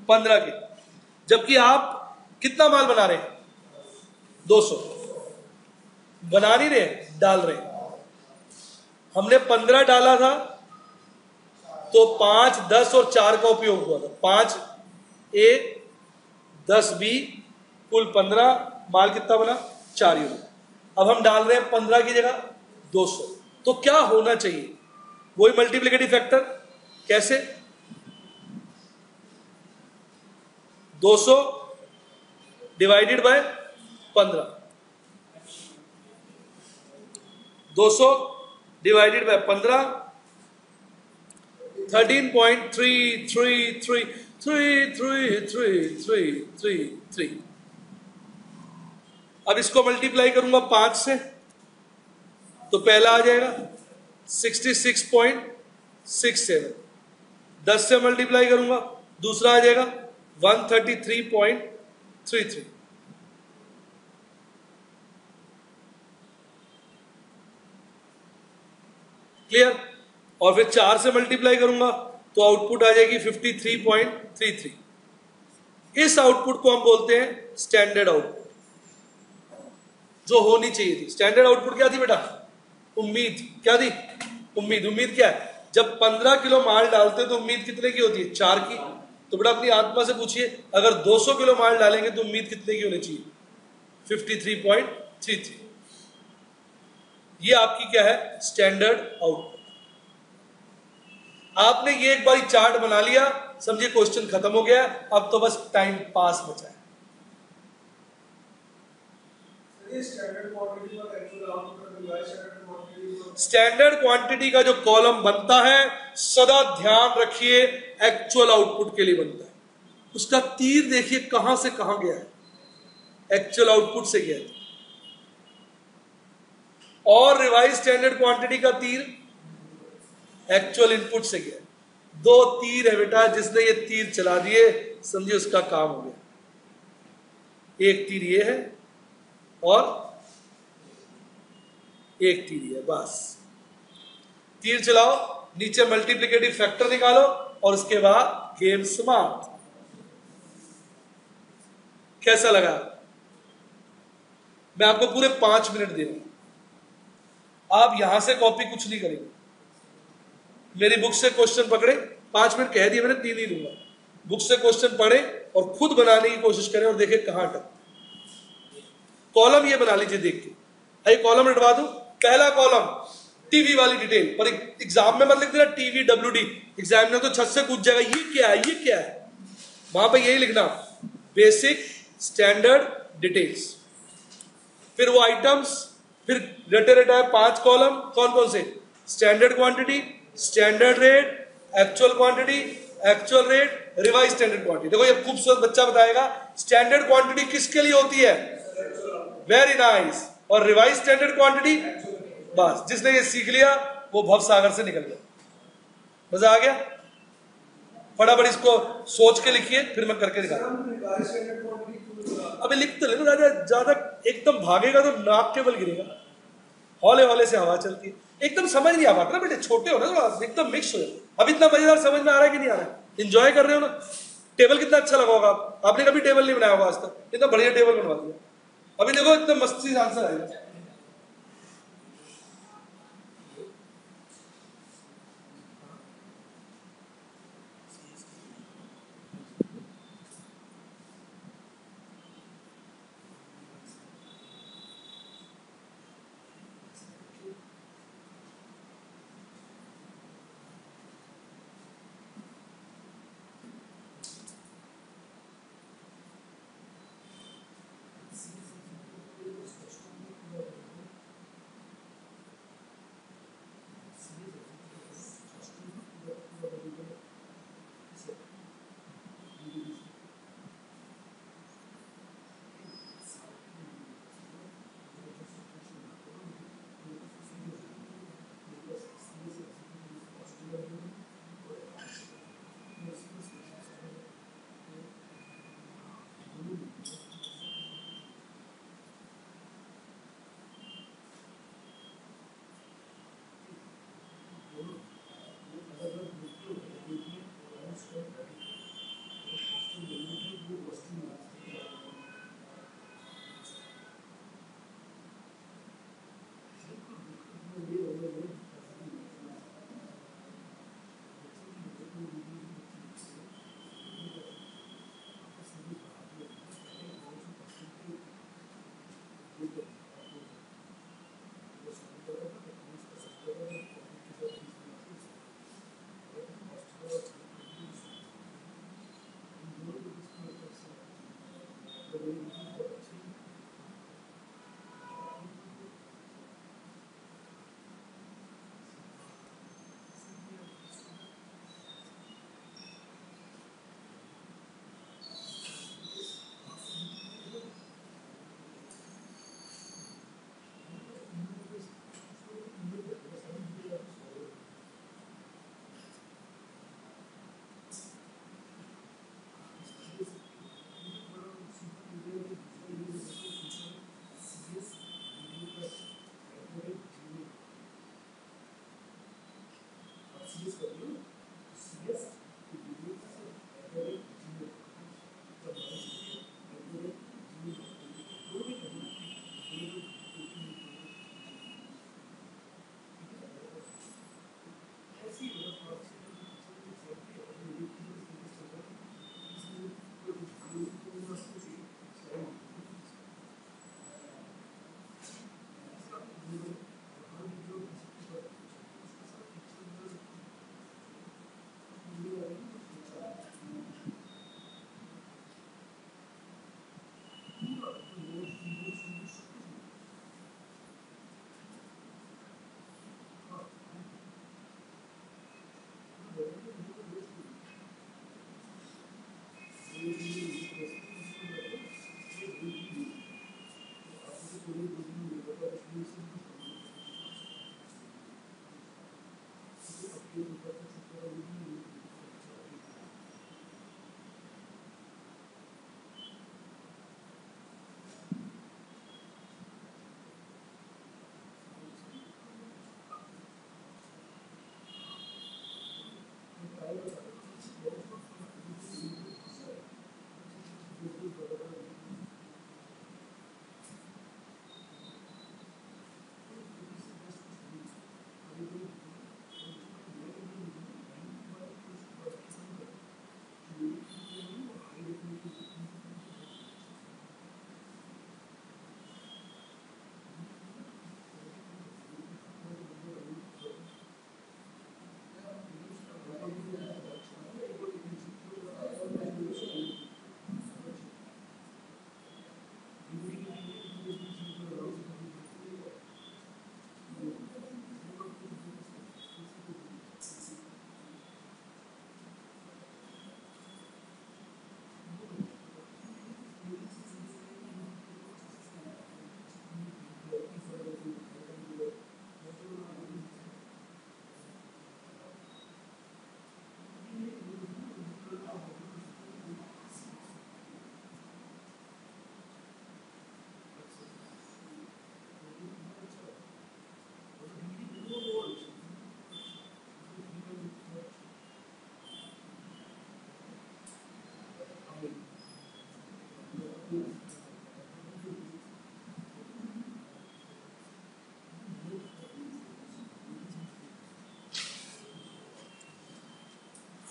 15 के। जबकि आप कितना माल बना रहे हैं? 200। बना नहीं रहे, डाल रहे हैं। हमने 15 डाला था तो 5, 10 और 4 का उपयोग हुआ था। 5 ए 10 बी कुल 15, माल कितना बना? 4 यूनिट। अब हम डाल रहे हैं 15 की जगह 200। तो क्या होना चाहिए? वही मल्टीप्लिकेटिव फैक्टर। कैसे? 200 डिवाइडेड बाय 15, 200 डिवाइडेड बाय 15, 13.33333333। अब इसको मल्टीप्लाई करूंगा 5 से तो पहला आ जाएगा 66.67। 10 से मल्टीप्लाई करूंगा दूसरा आ जाएगा 133.33। क्लियर? और फिर 4 से मल्टीप्लाई करूंगा तो आउटपुट आ जाएगी 53.33। इस आउटपुट को हम बोलते हैं स्टैंडर्ड आउटपुट, जो होनी चाहिए थी। स्टैंडर्ड आउटपुट क्या थी बेटा? उम्मीद। क्या थी? उम्मीद। उम्मीद क्या है? जब 15 किलो माल डालते तो उम्मीद कितने की होती है? 4 की। तो बेटा अपनी आत्मा से पूछिए, अगर 200 किलो माल डालेंगे तो उम्मीद कितने की होनी चाहिए? 53.33। ये आपकी क्या है? Standard output. आपने ये एक बार चार्ट बना लिया, समझिए क्वेश्चन खत्म हो गया। अब तो बस टाइम पास बचा है। स्टैंडर्ड क्वांटिटी का जो कॉलम बनता है, सदा ध्यान रखिए एक्चुअल आउटपुट के लिए बनता है। उसका तीर देखिए कहां से कहां गया है? एक्चुअल आउटपुट से गया है। और रिवाइज स्टैंडर्ड क्वांटिटी का तीर एक्चुअल इनपुट से गया। 2 तीर है बेटा, जिसने ये तीर चला दिए समझिए उसका काम हो गया। एक तीर ये है और एक तीर ये, बस। तीर चलाओ, नीचे मल्टीप्लिकेटिव फैक्टर निकालो और उसके बाद गेम समाप्त। कैसा लगा? मैं आपको पूरे 5 मिनट दे रहा हूं। आप यहां से कॉपी कुछ नहीं करेंगे, मेरी बुक से क्वेश्चन पकड़े। 5 मिनट कह दिए मैंने, 3 ही दूंगा। बुक से क्वेश्चन पढ़े और खुद बनाने की कोशिश करें और देखें कहां अटक। कॉलम ये बना लीजिए देख के। आइए कॉलम रटवा दूं। पहला कॉलम टीवी वाली डिटेल, पर एग्जाम में मत लिख देना टीवी WD, एग्जामिनर तो छत से कूद जाएगा, ये क्या है, ये क्या है। वहां पे यही लिखना बेसिक स्टैंडर्ड डिटेल्स। फिर वो आइटम्स, फिर रटे रटा 5 कॉलम, कौन कौन से, standard quantity, standard rate, actual quantity, actual rate, revise standard quantity. देखो ये खूबसूरत बच्चा बताएगा स्टैंडर्ड क्वांटिटी किसके लिए होती है, वेरी नाइस, और रिवाइज स्टैंडर्ड क्वांटिटी, बस जिसने ये सीख लिया वो भव सागर से निकल गया। मजा आ गया? फटाफट इसको सोच के लिखिए, फिर मैं करके दिखा। अभी लिख तो ले, ज्यादा एकदम भागेगा तो नाक के बल गिरेगा। हौले हौले से हवा चलती है, एकदम समझ नहीं आ पाता ना बेटे, छोटे हो ना तो एकदम मिक्स हो जाए। अब इतना मजेदार समझ में आ रहा है कि नहीं आ रहा है? एंजॉय कर रहे हो ना? टेबल कितना अच्छा लगा होगा, आपने कभी टेबल नहीं बनाया होगा आज तक, इतना बढ़िया टेबल बनवा दिया। अभी देखो इतना मस्ती से आंसर आएगा।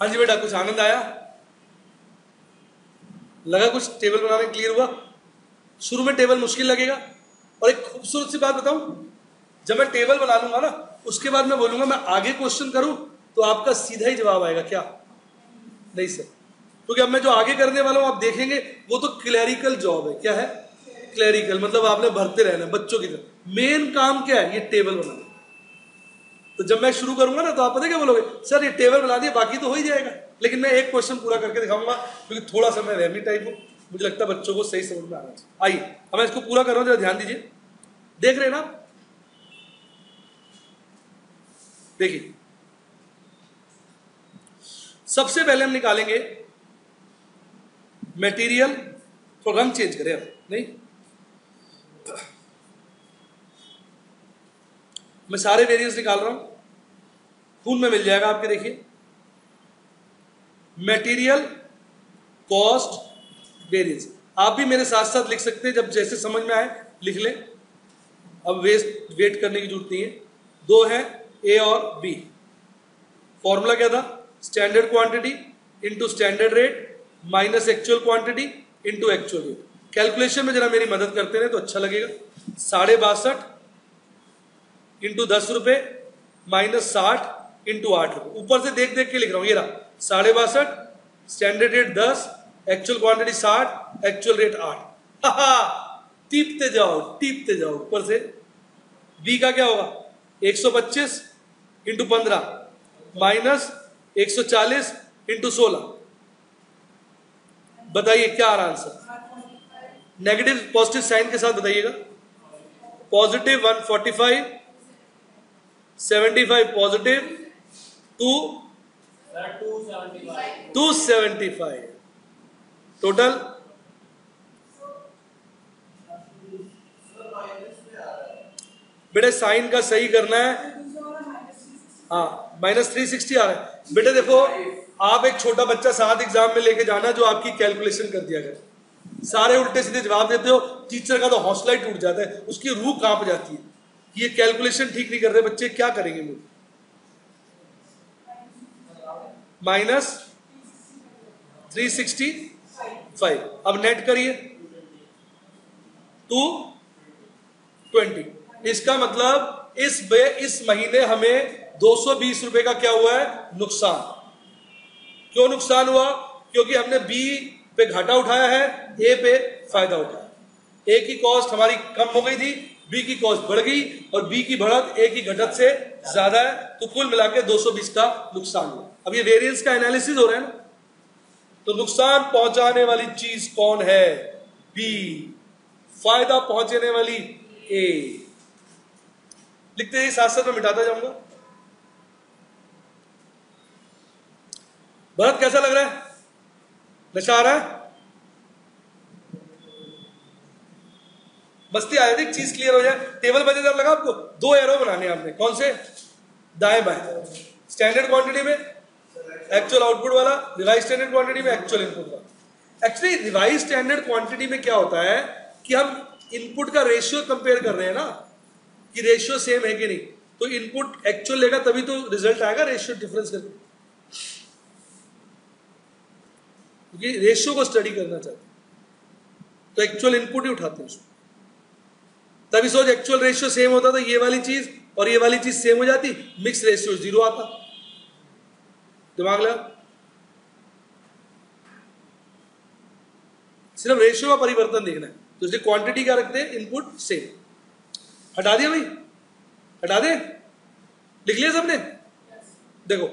हाँ जी बेटा, कुछ आनंद आया? लगा कुछ टेबल बनाने क्लियर हुआ? शुरू में टेबल मुश्किल लगेगा, और एक खूबसूरत सी बात बताऊं, जब मैं टेबल बना लूंगा ना, उसके बाद मैं बोलूंगा मैं आगे क्वेश्चन करूं, तो आपका सीधा ही जवाब आएगा क्या? नहीं सर, क्योंकि अब मैं जो आगे करने वाला हूं आप देखेंगे, वो तो क्लैरिकल जॉब है। क्या है? क्लैरिकल, मतलब आपने भरते रहना बच्चों की तरह। मेन काम क्या है? ये टेबल बनाना। तो जब मैं शुरू करूंगा ना, तो आप पता क्या बोलोगे, सर ये टेबल बना दिया, बाकी तो हो ही जाएगा। लेकिन मैं एक क्वेश्चन पूरा करके दिखाऊंगा, क्योंकि थोड़ा सा मैं रहमी टाइप हूं, मुझे लगता है बच्चों को सही समझ में आना चाहिए। आइए अब मैं इसको पूरा कर रहा हूं, जरा ध्यान दीजिए। देख रहे हैं ना? देखिए, सबसे पहले हम निकालेंगे मटेरियल। तो रंग चेंज करें अब, नहीं मैं सारे वेरिएंस निकाल रहा हूं, खून में मिल जाएगा आपके। देखिए, मटेरियल कॉस्ट वेरिएंस, आप भी मेरे साथ साथ लिख सकते हैं, जब जैसे समझ में आए लिख लें। अब वेट करने की जरूरत नहीं है। दो है ए और बी। फॉर्मूला क्या था? Standard quantity into standard rate minus actual quantity into actual rate. Calculation में जरा मेरी मदद करते रहे तो अच्छा लगेगा। 62.5 इंटू 10 रुपए माइनस 60 इंटू 8 रुपए। ऊपर से देख देख के लिख रहा हूं, ये रहा 62.5, standard rate 10, actual quantity 60, actual rate 8। टीपते जाओ टीपते जाओ ऊपर से। बी का क्या होगा? 125 इंटू 15 माइनस 140 इंटू 16। बताइए क्या आ रहा आंसर? नेगेटिव पॉजिटिव साइन के साथ बताइएगा। Positive 145, 75 positive 275 total. बेटे साइन का सही करना है। हाँ, माइनस 360 आ रहा है। बेटे देखो, आप एक छोटा बच्चा साथ एग्जाम में लेके जाना जो आपकी कैलकुलेशन कर दिया करे, सारे उल्टे सीधे जवाब देते हो, टीचर का तो हौसला ही टूट जाता है, उसकी रूह कांप जाती है कि ये कैलकुलेशन ठीक नहीं कर रहे बच्चे, क्या करेंगे मुझे। माइनस 365। अब नेट करिए 220। इसका मतलब इस महीने हमें 220 रुपए का क्या हुआ है? नुकसान। क्यों नुकसान हुआ? क्योंकि हमने बी पे घाटा उठाया है, ए पे फायदा उठाया। ए की कॉस्ट हमारी कम हो गई थी, बी की कॉस्ट बढ़ गई, और बी की बढ़त ए की घटत से ज्यादा है, तो कुल मिलाकर 220 का नुकसान हुआ। अब ये वेरिएंस का एनालिसिस हो रहा है ना, तो नुकसान पहुंचाने वाली चीज कौन है? बी। फायदा पहुंचाने वाली ए। लिखते ही साथ साथ में मिटाता जाऊंगा। भरत कैसा लग रहा है? नशा आ रहा है? मस्ती आ रही थी, चीज क्लियर हो जाए। टेबल मजेदार लगा आपको? 2 एरो बनाने आपने, कौन से? दाएं बाएं। स्टैंडर्ड क्वांटिटी में एक्चुअल आउटपुट वाला, रिवाइज स्टैंडर्ड क्वांटिटी में एक्चुअल इनपुट वाला। एक्चुअली रिवाइज स्टैंडर्ड क्वांटिटी में क्या होता है कि हम इनपुट का रेशियो कंपेयर कर रहे हैं ना, कि रेशियो सेम है कि नहीं। तो इनपुट एक्चुअल लेगा तभी तो रिजल्ट आएगा रेशियो डिफरेंस करके, क्योंकि रेशियो को स्टडी करना चाहते हैं तो एक्चुअल इनपुट ही उठाते हैं उसको। तभी सोच एक्चुअल रेशियो सेम होता तो ये वाली चीज और ये वाली चीज सेम हो जाती, मिक्स रेशियो 0 आता। दिमाग लगा? सिर्फ रेशियो का परिवर्तन देखना है, तो इसलिए क्वांटिटी क्या रखते हैं? Input same. हटा दिया भाई? हटा दे? लिख लिया सबने? देखो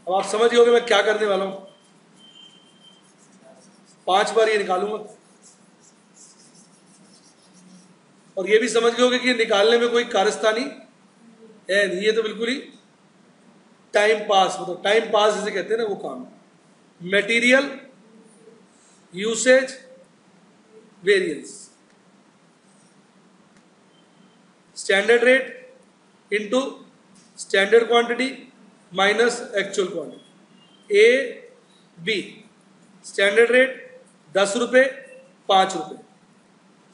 अब आप समझ गए मैं क्या करने वाला हूं। 5 बार ये निकालूंगा, और ये भी समझ गए कि निकालने में कोई कारस्तानी है नहीं, ये तो बिल्कुल ही टाइम पास, मतलब टाइम पास जिसे कहते हैं ना, वो काम। Material usage variance, standard rate into standard quantity minus actual quantity. A B, standard rate 10 रुपए 5 रुपए,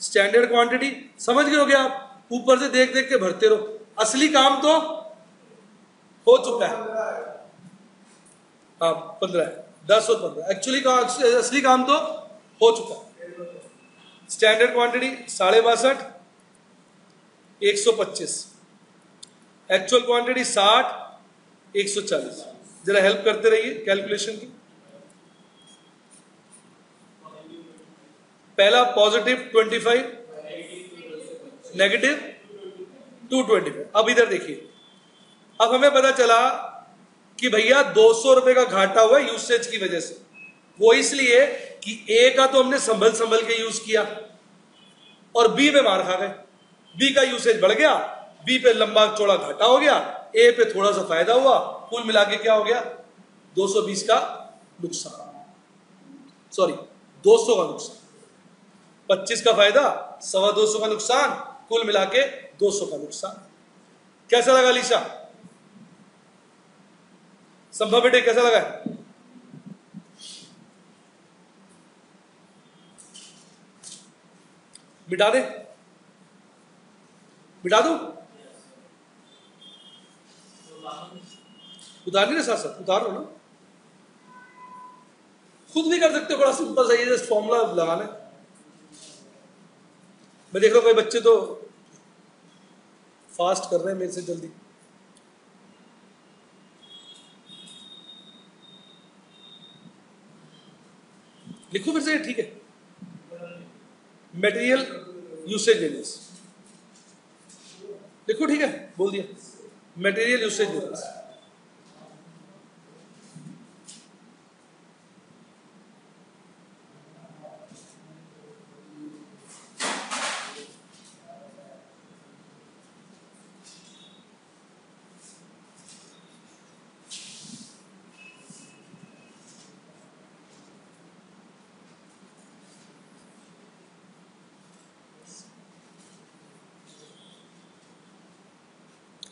स्टैंडर्ड क्वांटिटी। समझ गए हो गया आप? ऊपर से देख देख के भरते रहो। असली काम तो हो चुका है, हाँ 15 है, 10 और 15 एक्चुअली असली काम तो हो चुका है। Standard quantity 62.5, 125, actual quantity 60, 140। जरा हेल्प करते रहिए कैलकुलेशन की। पहला पॉजिटिव 25, नेगेटिव 225। अब इधर देखिए, अब हमें पता चला कि भैया 200 रुपए का घाटा हुआ यूसेज की वजह से। वो इसलिए कि ए का तो हमने संभल संभल के यूज किया और बी पे मार खा गए। बी का यूसेज बढ़ गया, बी पे लंबा चौड़ा घाटा हो गया, ए पे थोड़ा सा फायदा हुआ, कुल मिला के क्या हो गया 220 का नुकसान, सॉरी 200 का नुकसान। 25 का फायदा, 225 का नुकसान, कुल मिला के 200 का नुकसान। कैसा लगा लीशा? संभव बेटे कैसा लगा? मिटा दे, मिटा दो, उतार नहीं साथ साथ उतार लो ना, खुद भी कर सकते हो, बड़ा सिंपल सा, ये जस्ट फॉर्मूला लगाना है। मैं देख रहा हूं कोई बच्चे तो फास्ट कर रहे हैं मेरे से जल्दी। लिखो फिर से, ठीक है। मटेरियल यूसेज वेरियंस लिखो, ठीक है, बोल दिया। मटेरियल यूसेज वेरियंस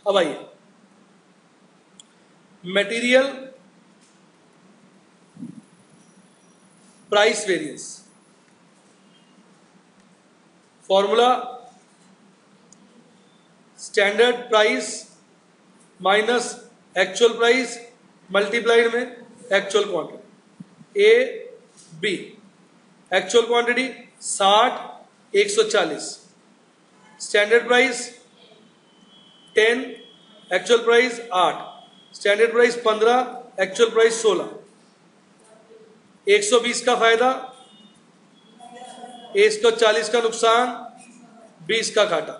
अब आइए, material price variance formula, standard price minus actual price multiplied में actual quantity. A B, actual quantity 60, 140, standard price 10, actual price 8, standard price 15, actual price 16, 120 का फायदा, 140 का नुकसान, 20 का घाटा।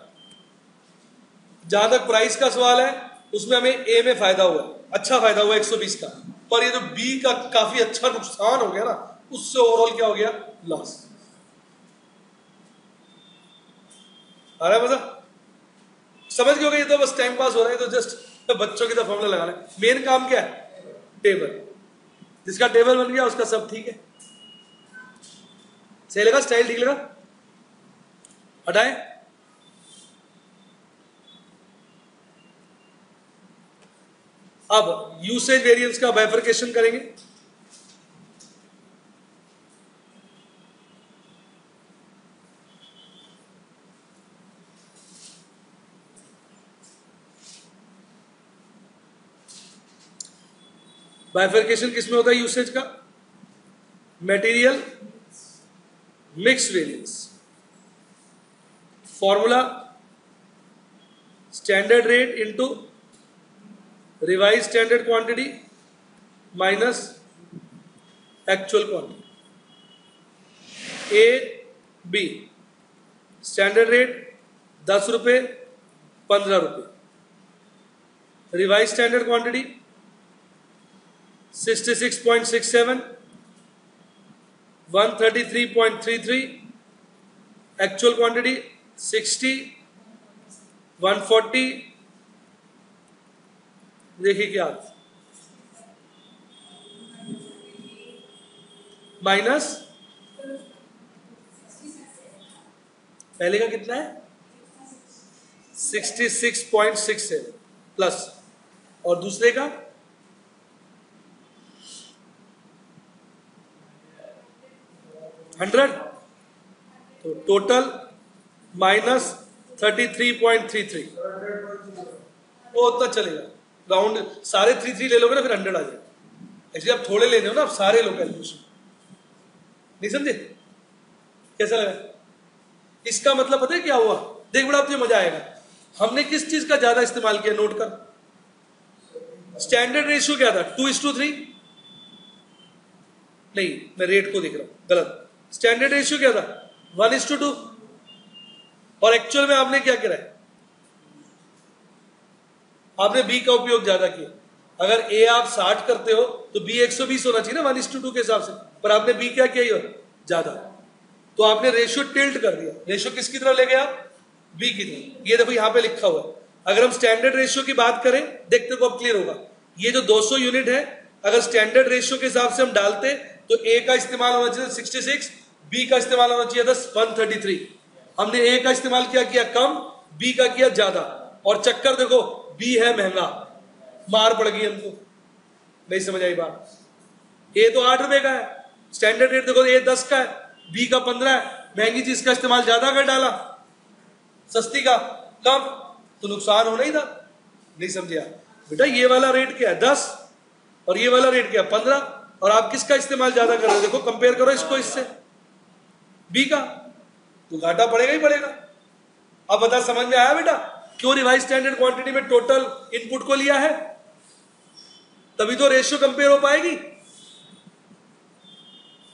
जहां तक प्राइस का सवाल है उसमें हमें ए में फायदा हुआ, अच्छा फायदा हुआ 120 का, पर ये तो बी का काफी अच्छा नुकसान हो गया ना, उससे ओवरऑल क्या हो गया, लॉस। आ रहा है मजा? समझ गए होगा? ये तो बस टाइम पास हो रहा है, तो जस्ट बच्चों की तरह फॉर्मूला लगा रहे। मेन काम क्या है, टेबल। जिसका टेबल बन गया उसका सब ठीक है। सही लगा? स्टाइल ठीक लगा? हटाए? अब यूसेज वेरिएंस का बाइफरकेशन करेंगे। बाइफरकेशन किसमें होता है यूसेज का? Material mix variance, formula standard rate into revise standard quantity minus actual quantity. A B, standard rate 10 रुपए, 15 रुपए, revise standard quantity 66.67, 133.33, actual quantity 60, 140। देखिए क्या माइनस पहले का कितना है 66.67 प्लस, और दूसरे का 100, तो टोटल माइनस 33.33। वो उतना चलेगा, राउंड सारे 3 ले लोगे ना फिर 100 आ जाएगा। एक्चुअली आप थोड़े लेने हो ना, आप सारे लो कैलकुलेशन। नहीं समझे? कैसा लगा? इसका मतलब पता है क्या हुआ? देख बड़ा, तुझे मजा आएगा। हमने किस चीज का ज्यादा इस्तेमाल किया, नोट कर। स्टैंडर्ड रेशियो क्या था? 2:3? नहीं, मैं रेट को देख रहा हूं, गलत। स्टैंडर्ड रेशियो क्या था? 1:2। और एक्चुअल में आपने क्या करा है? आपने बी का उपयोग ज्यादा किया। अगर ए आप 60 करते हो तो बी 120 होना चाहिए ना 1:2 के हिसाब से, पर आपने बी क्या किया? ज्यादा। तो आपने रेशियो टिल्ट कर दिया। रेशियो किसकी तरफ ले गया? बी की तरफ। ये देखो यहां पे लिखा हुआ है। अगर हम स्टैंडर्ड रेशियो की बात करें, देखते को अब क्लियर होगा। ये जो 200 यूनिट है, अगर स्टैंडर्ड रेशियो के हिसाब से हम डालते तो ए का इस्तेमाल होना चाहिए 66, बी का इस्तेमाल होना चाहिए था 133। हमने ए का इस्तेमाल किया कम, बी का किया ज्यादा। और चक्कर देखो, बी है महंगा, मार पड़ गई हमको। नहीं समझ आई बात? ए तो 8 रुपए का है, स्टैंडर्ड रेट देखो ए 10 का है, बी का 15 है। महंगी चीज का इस्तेमाल ज्यादा कर डाला, सस्ती का कम, तो नुकसान होना ही था। नहीं समझे बेटा? ये वाला रेट क्या है? 10, और ये वाला रेट क्या है? 15। और आप किसका इस्तेमाल ज्यादा कर रहे हो? देखो कंपेयर करो इसको इससे, बी का, तो घाटा पड़ेगा ही पड़ेगा। अब बता, समझ में आया बेटा क्यों रिवाइज स्टैंडर्ड क्वांटिटी में टोटल इनपुट को लिया है? तभी तो रेशियो कंपेयर हो पाएगी।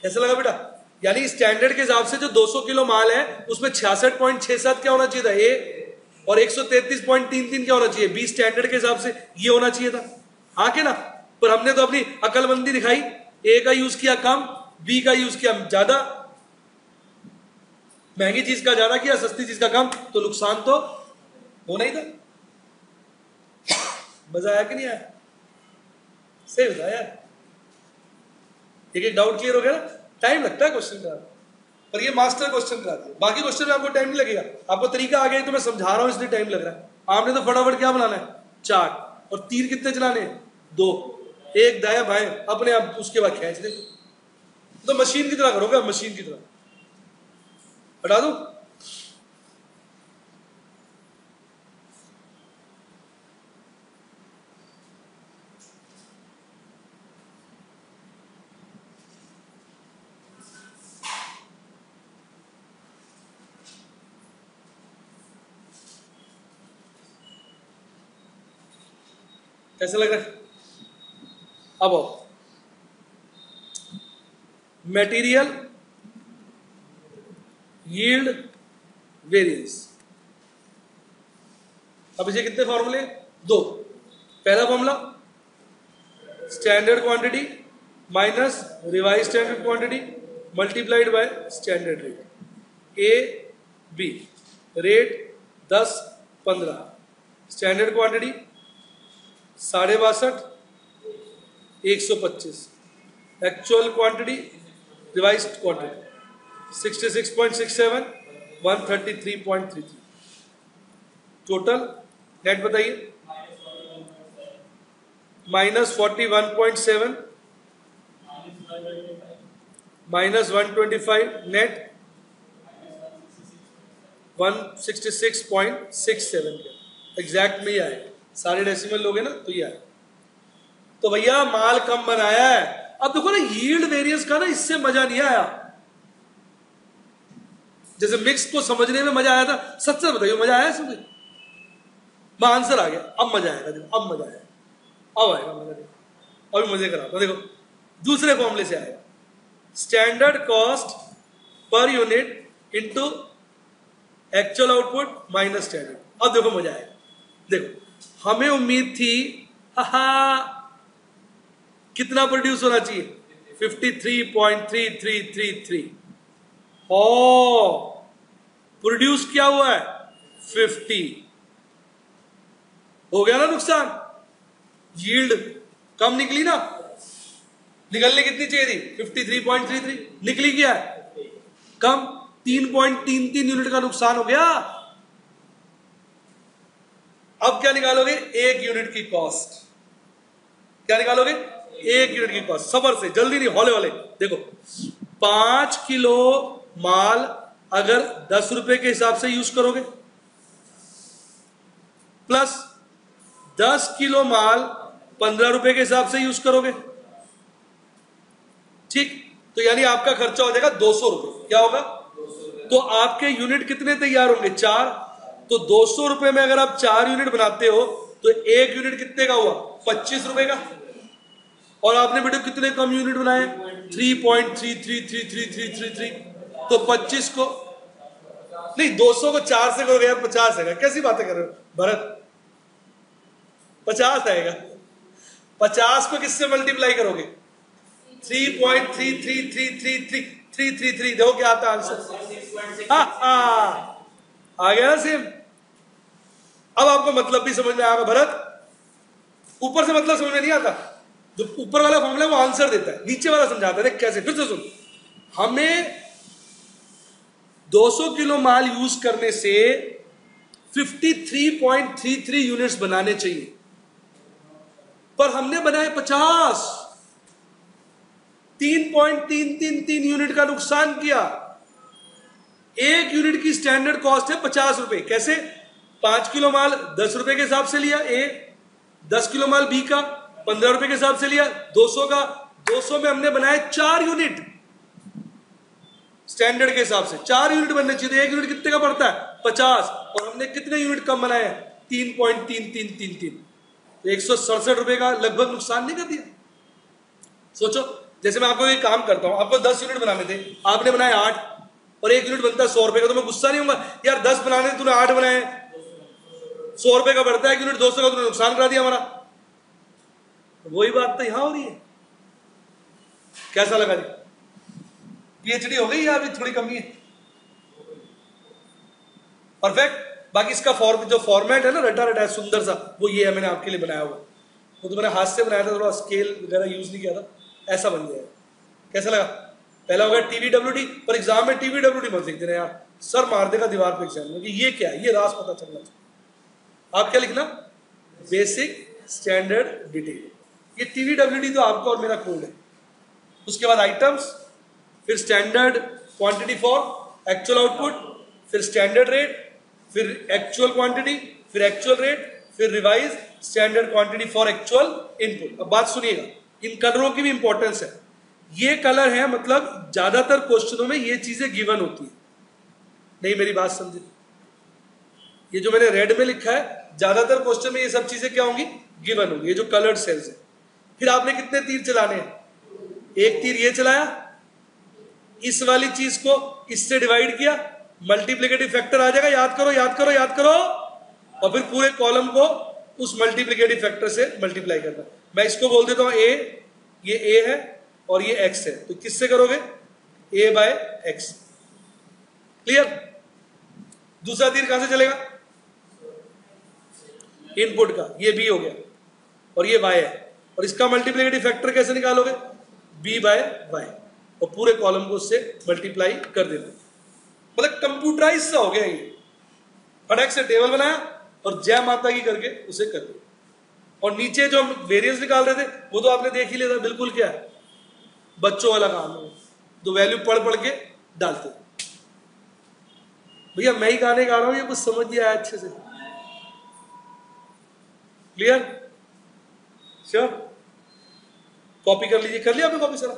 कैसा लगा बेटा? यानी स्टैंडर्ड के हिसाब से जो 200 किलो माल है उसमें 66.67 क्या होना चाहिए था? ए। और 133.33 क्या होना चाहिए? बी। स्टैंडर्ड के हिसाब से ये होना चाहिए था। हाँ के ना? पर हमने तो अपनी अकलमंदी दिखाई, ए का यूज किया कम, बी का यूज किया ज्यादा। महंगी चीज का ज्यादा किया, सस्ती चीज का कम, तो नुकसान तो होना ही था। मजा आया कि नहीं आया? सही बताया यार। एक डाउट क्लियर हो गया ना? टाइम लगता है क्वेश्चन का, पर ये मास्टर क्वेश्चन कराते हैं। बाकी क्वेश्चन में आपको टाइम नहीं लगेगा, आपको तरीका आ गया तो मैं समझा रहा हूं इसलिए टाइम लग रहा है। आपने तो फटाफट क्या बनाना है? चार्ट। और तीर कितने चलाने हैं? 2, एक दाया बाएं, अपने आप उसके बाद खींच दे। तो मशीन की तरह करोगे, मशीन की तरह। हटा दो। कैसा लग रहा है? अब आओ, मटेरियल यील्ड वेरिएंस। अब इसे कितने फॉर्मूले? 2। पहला formula standard quantity minus revise standard quantity multiplied by standard rate. A B rate 10 15, standard quantity 62.5 125, actual quantity revise quantity 66.67 133.33। Total net बताइए। -41.7 -125 नेट 166.67 एग्जैक्ट में ही आए। सारे डेसिमल लोगे ना तो ये आए। तो भैया माल कम बनाया है। अब देखो ना, यील्ड वेरिएंस का ना इससे मजा नहीं आया। जैसे मिक्स को समझने में मजा आया था, सच से बताइए मजा आया समझे? आंसर आ गया, अब मजा आएगा। देखो अब मजा आएगा, अब आएगा मजा। देखो अभी मजे करा। तो देखो दूसरे फॉर्मूले से आएगा, standard cost per unit into actual output minus standard. अब देखो मजा आएगा। देखो हमें उम्मीद थी कितना प्रोड्यूस होना चाहिए? 53.3333। प्रोड्यूस क्या हुआ है? 50। हो गया ना नुकसान? यील्ड कम निकली ना? निकलने कितनी चाहिए थी? 53.33, निकली क्या है? कम। 3.33 यूनिट का नुकसान हो गया। अब क्या निकालोगे? 1 यूनिट की कॉस्ट। क्या निकालोगे? 1 यूनिट की कॉस्ट। सबर से, जल्दी नहीं, हौले वाले। देखो 5 किलो माल अगर 10 रुपए के हिसाब से यूज करोगे, प्लस 10 किलो माल 15 रुपए के हिसाब से यूज करोगे, ठीक, तो यानी आपका खर्चा हो जाएगा 200 रुपए। क्या होगा? तो आपके यूनिट कितने तैयार होंगे? 4। तो 200 रुपए में अगर आप 4 यूनिट बनाते हो तो एक यूनिट कितने का हुआ? 25 रुपए का। और आपने बेटे कितने कम यूनिट बनाए? 3.333333। तो 25 को नहीं, 200 को 4 से करोगे यार 50 आएगा। कैसी बातें कर रहे हो भरत? 50 आएगा। 50 को किससे मल्टीप्लाई करोगे? 3.333333। देखो क्या आता आंसर। आ गया ना सेम। अब आपको मतलब भी समझ में आएगा भरत। ऊपर से मतलब समझ में नहीं आता, जो ऊपर वाला फॉर्मूला वो आंसर देता है, नीचे वाला समझाता है। कैसे? फिर से सुन। हमें 200 किलो माल यूज करने से 53.33 यूनिट्स बनाने चाहिए, पर हमने बनाए 50। 3.333 यूनिट का नुकसान किया। एक यूनिट की स्टैंडर्ड कॉस्ट है 50 रुपए। कैसे? 5 किलो माल 10 रुपए के हिसाब से लिया ए, 10 किलो माल बी का 15 रुपए के हिसाब से लिया, 200 का। 200 में हमने बनाए 4 यूनिट स्टैंडर्ड के हिसाब से। 4 यूनिट बनने चाहिए। एक यूनिट कितने का पड़ता है? 50। और हमने कितने यूनिट कम बनाए? 3.3333। 167 रुपए का लगभग नुकसान नहीं कर दिया? सोचो, जैसे मैं आपको एक काम करता हूं, आपको 10 यूनिट बनाने थे, आपने बनाए 8, और एक यूनिट बनता है 100 रुपए का, तो मैं गुस्सा नहीं होगा यार 10 बनाने थे तूने 8 बनाए, 100 रुपए का बढ़ता है एक यूनिट, 200 का तूने नुकसान करा दिया हमारा। वही बात तो यहां हो रही है। कैसा लगा जी? पीएचडी हो गई या अभी थोड़ी कमी है? परफेक्ट। बाकी इसका जो फॉर्मेट है ना, रटा रटा है सुंदर सा, वो ये है, मैंने आपके लिए बनाया हुआ। वो तो मैंने हाथ से बनाया था, थोड़ा स्केल वगैरह यूज नहीं किया था, ऐसा बन गया। कैसा लगा? पहला हो गया टीवीडब्ल्यूडी, पर एग्जाम में टीवीडब्ल्यूडी मत लिख देना यार, सर मार देगा दीवार पे एग्जाम में कि ये क्या है, ये राज पता चलना चाहिए। आप क्या लिखना? Basic standard detail. ये टीवीडब्ल्यूडी तो आपका और मेरा कोड है। उसके बाद आइटम्स, फिर standard quantity for actual output, फिर स्टैंडर्ड रेट, फिर एक्चुअल क्वांटिटी, फिर एक्चुअल रेट, फिर revise standard quantity for actual input. अब बात सुनिएगा, इन कलरों की भी इंपॉर्टेंस है। ये कलर है, मतलब ज्यादातर क्वेश्चनों में ये चीजें गिवन होती है। नहीं, मेरी बात समझे? ये जो मैंने रेड में लिखा है, ज्यादातर क्वेश्चन में ये सब चीजें क्या होंगी? गिवन होंगी। ये जो कलर्ड सेल्स है। फिर आपने कितने तीर चलाने हैं? एक तीर ये चलाया, इस वाली चीज को इससे डिवाइड किया, मल्टीप्लिकेटिव फैक्टर आ जाएगा। याद करो याद करो याद करो। और फिर पूरे कॉलम को उस मल्टीप्लिकेटिव फैक्टर से मल्टीप्लाई करना। मैं इसको बोल देता हूं ए, ये ए है और ये एक्स है, तो किससे करोगे? ए बाय एक्स। क्लियर? दूसरा तीर कहां से चलेगा? इनपुट का। ये बी हो गया और ये वाई है, और इसका मल्टीप्लिकेटिव फैक्टर कैसे निकालोगे? बी बाय वाई, और पूरे कॉलम को उससे मल्टीप्लाई कर देना। मतलब कंप्यूटराइज सा हो गया ये। फटक से टेबल बनाया और जय माता की करके उसे कर दिया। और नीचे जो हम वेरिएंस निकाल रहे थे वो तो आपने देख ही लिया था, बिल्कुल क्या है, बच्चों वाला काम है। तो वैल्यू पढ़ पढ़ के डालते। भैया मैं ही गाने गा रहा हूं, ये कुछ समझ नहीं आया अच्छे से। क्लियर? श्योर? कॉपी कर लीजिए। कर लिया आपने कॉपी सारा?